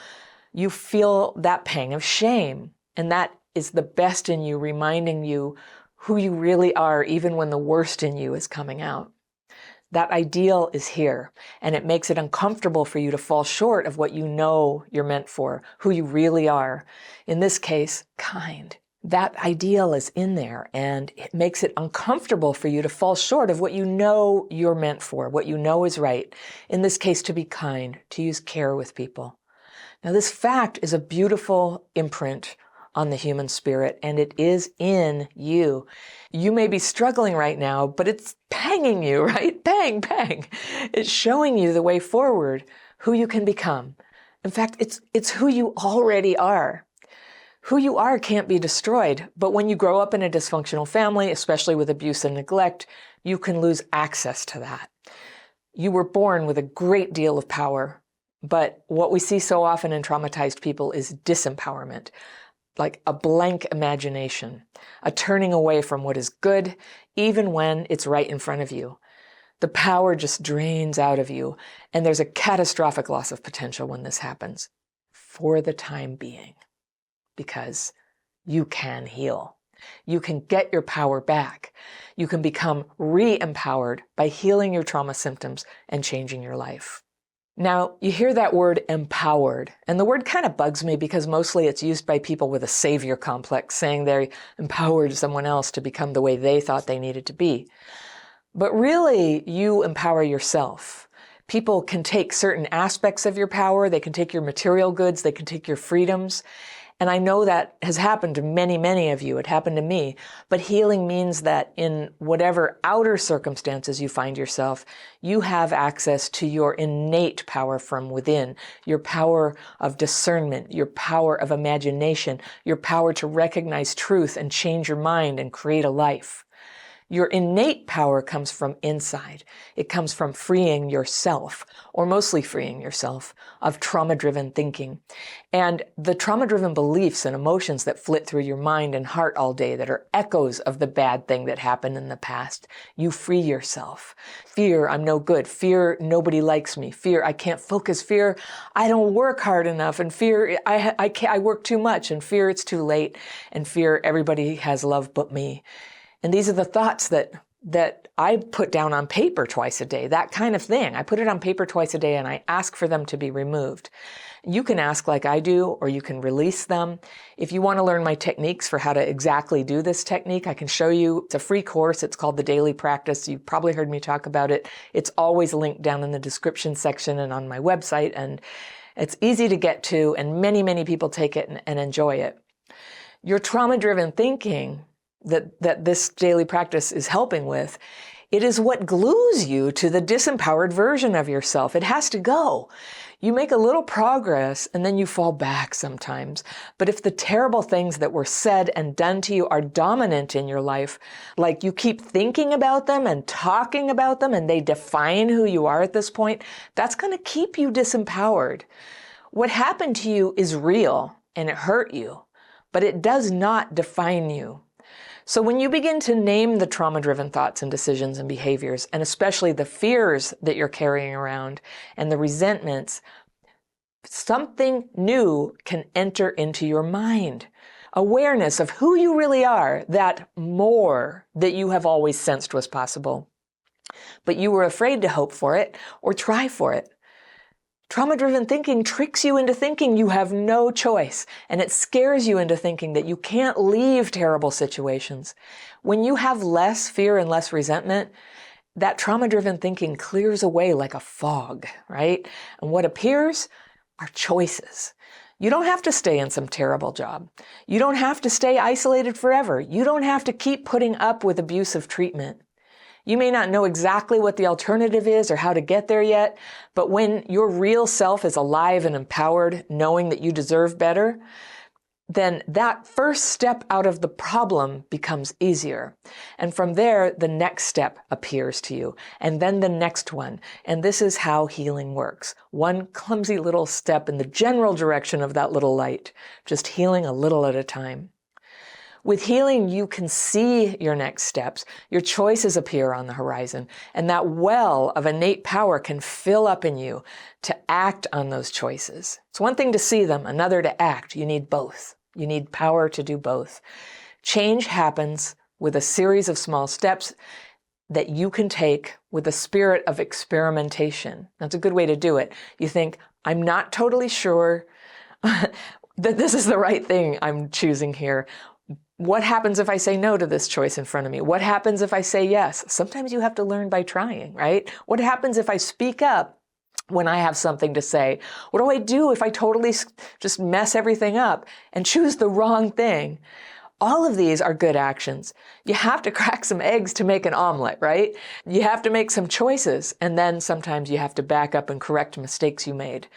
you feel that pang of shame. And that is the best in you, reminding you who you really are, even when the worst in you is coming out. That ideal is here, and it makes it uncomfortable for you to fall short of what you know you're meant for, who you really are. In this case, kind. That ideal is in there, and it makes it uncomfortable for you to fall short of what you know you're meant for, what you know is right. In this case, to be kind, to use care with people. Now, this fact is a beautiful imprint on the human spirit, and it is in you. You may be struggling right now, but it's panging you, right? Bang, bang. It's showing you the way forward. who you can become. In fact, it's who you already are. Who you are can't be destroyed, but when you grow up in a dysfunctional family, especially with abuse and neglect, you can lose access to that. You were born with a great deal of power, but what we see so often in traumatized people is disempowerment, like a blank imagination, a turning away from what is good, even when it's right in front of you. The power just drains out of you, and there's a catastrophic loss of potential when this happens, for the time being, because you can heal. You can get your power back. You can become re-empowered by healing your trauma symptoms and changing your life. Now, you hear that word empowered, and the word kind of bugs me because mostly it's used by people with a savior complex, saying they empowered someone else to become the way they thought they needed to be. But really, you empower yourself. People can take certain aspects of your power, they can take your material goods, they can take your freedoms. And I know that has happened to many, many of you. It happened to me. But healing means that in whatever outer circumstances you find yourself, you have access to your innate power from within, your power of discernment, your power of imagination, your power to recognize truth and change your mind and create a life. Your innate power comes from inside. It comes from freeing yourself, or mostly freeing yourself, of trauma-driven thinking. And the trauma-driven beliefs and emotions that flit through your mind and heart all day that are echoes of the bad thing that happened in the past, you free yourself. Fear, I'm no good. Fear, nobody likes me. Fear, I can't focus. Fear, I don't work hard enough. And fear, I work too much. And fear, it's too late. And fear, everybody has love but me. And these are the thoughts that I put down on paper twice a day, that kind of thing. I put it on paper twice a day and I ask for them to be removed. You can ask like I do, or you can release them. If you want to learn my techniques for how to exactly do this technique, I can show you. It's a free course. It's called The Daily Practice. You've probably heard me talk about it. It's always linked down in the description section and on my website. And it's easy to get to, and many, many people take it and enjoy it. Your trauma-driven thinking that this daily practice is helping with, it is what glues you to the disempowered version of yourself. It has to go. You make a little progress and then you fall back sometimes. But if the terrible things that were said and done to you are dominant in your life, like you keep thinking about them and talking about them and they define who you are at this point, that's going to keep you disempowered. What happened to you is real and it hurt you, but it does not define you. So when you begin to name the trauma-driven thoughts and decisions and behaviors, and especially the fears that you're carrying around and the resentments, something new can enter into your mind. Awareness of who you really are, that more that you have always sensed was possible. But you were afraid to hope for it or try for it. Trauma-driven thinking tricks you into thinking you have no choice, and it scares you into thinking that you can't leave terrible situations. When you have less fear and less resentment, that trauma-driven thinking clears away like a fog, right? And what appears are choices. You don't have to stay in some terrible job. You don't have to stay isolated forever. You don't have to keep putting up with abusive treatment. You may not know exactly what the alternative is or how to get there yet, but when your real self is alive and empowered, knowing that you deserve better, then that first step out of the problem becomes easier. And from there, the next step appears to you, and then the next one. And this is how healing works. One clumsy little step in the general direction of that little light, just healing a little at a time. With healing, you can see your next steps. Your choices appear on the horizon, and that well of innate power can fill up in you to act on those choices. It's one thing to see them, another to act. You need both. You need power to do both. Change happens with a series of small steps that you can take with a spirit of experimentation. That's a good way to do it. You think, I'm not totally sure that this is the right thing I'm choosing here. What happens if I say no to this choice in front of me? What happens if I say yes? Sometimes you have to learn by trying, right? What happens if I speak up when I have something to say? What do I do if I totally just mess everything up and choose the wrong thing? All of these are good actions. You have to crack some eggs to make an omelet, right? You have to make some choices, and then sometimes you have to back up and correct mistakes you made.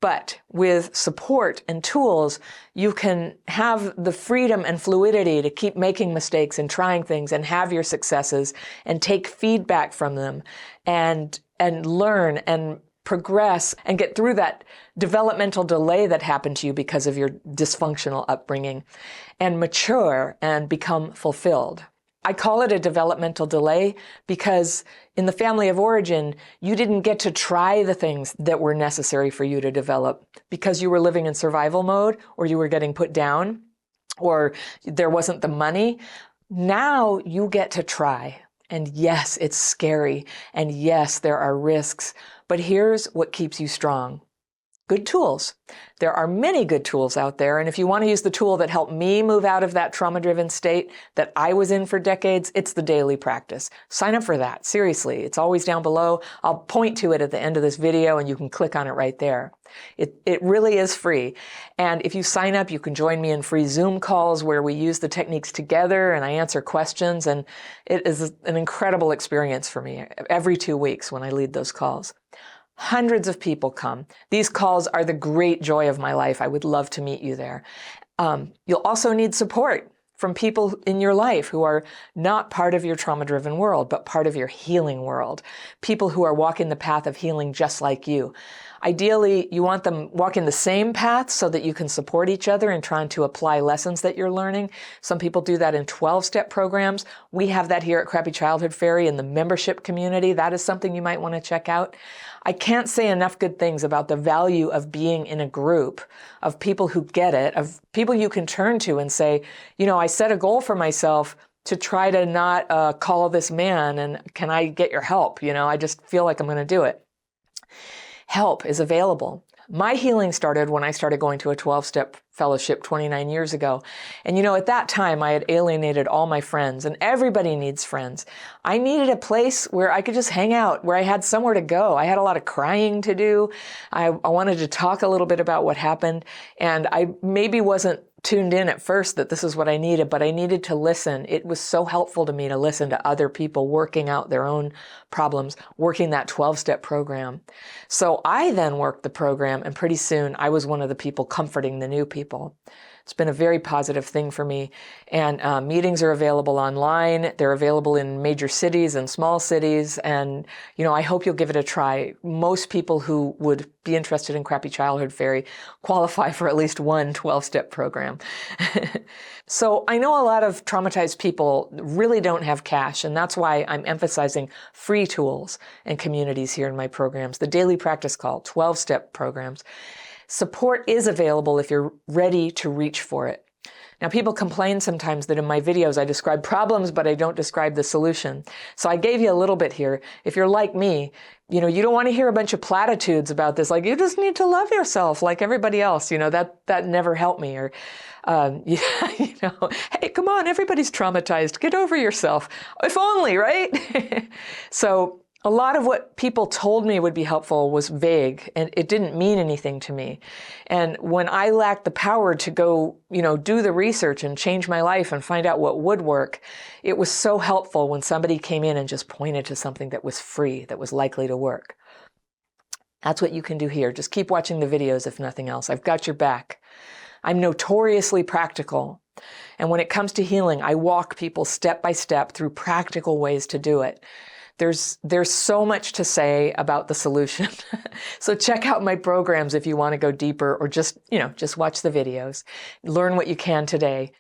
But with support and tools, you can have the freedom and fluidity to keep making mistakes and trying things and have your successes and take feedback from them and learn and progress and get through that developmental delay that happened to you because of your dysfunctional upbringing and mature and become fulfilled. I call it a developmental delay because in the family of origin, you didn't get to try the things that were necessary for you to develop because you were living in survival mode or you were getting put down or there wasn't the money. Now you get to try. And yes, it's scary. And yes, there are risks. But here's what keeps you strong. Good tools. There are many good tools out there. And if you want to use the tool that helped me move out of that trauma-driven state that I was in for decades, it's the daily practice. Sign up for that. Seriously. It's always down below. I'll point to it at the end of this video and you can click on it right there. It really is free. And if you sign up, you can join me in free Zoom calls where we use the techniques together and I answer questions. And it is an incredible experience for me every 2 weeks when I lead those calls. Hundreds of people come. These calls are the great joy of my life. I would love to meet you there. You'll also need support from people in your life who are not part of your trauma-driven world, but part of your healing world. People who are walking the path of healing just like you. Ideally, you want them walking the same path so that you can support each other in trying to apply lessons that you're learning. Some people do that in 12-step programs. We have that here at Crappy Childhood Fairy in the membership community. That is something you might want to check out. I can't say enough good things about the value of being in a group of people who get it, of people you can turn to and say, you know, I set a goal for myself to try to not call this man, and can I get your help? You know, I just feel like I'm going to do it. Help is available. My healing started when I started going to a 12-step fellowship 29 years ago. And you know, at that time, I had alienated all my friends, and everybody needs friends. I needed a place where I could just hang out, where I had somewhere to go. I had a lot of crying to do. I wanted to talk a little bit about what happened, and I maybe wasn't tuned in at first that this is what I needed, but I needed to listen. It was so helpful to me to listen to other people working out their own problems, working that 12-step program. So I then worked the program, and pretty soon I was one of the people comforting the new people. It's been a very positive thing for me. And meetings are available online. They're available in major cities and small cities. And, you know, I hope you'll give it a try. Most people who would be interested in Crappy Childhood Fairy qualify for at least one 12-step program. So I know a lot of traumatized people really don't have cash, and that's why I'm emphasizing free tools and communities here in my programs. The daily practice call, 12-step programs. Support is available if you're ready to reach for it. Now, people complain sometimes that in my videos I describe problems, but I don't describe the solution. So I gave you a little bit here. If you're like me, you know, you don't want to hear a bunch of platitudes about this, like you just need to love yourself like everybody else. You know, that never helped me. Or, you know, hey, come on, everybody's traumatized. Get over yourself. If only, right? So a lot of what people told me would be helpful was vague, and it didn't mean anything to me. And when I lacked the power to go, you know, do the research and change my life and find out what would work, it was so helpful when somebody came in and just pointed to something that was free, that was likely to work. That's what you can do here. Just keep watching the videos, if nothing else. I've got your back. I'm notoriously practical. And when it comes to healing, I walk people step by step through practical ways to do it. There's so much to say about the solution. So check out my programs if you want to go deeper, or just watch the videos. Learn what you can today.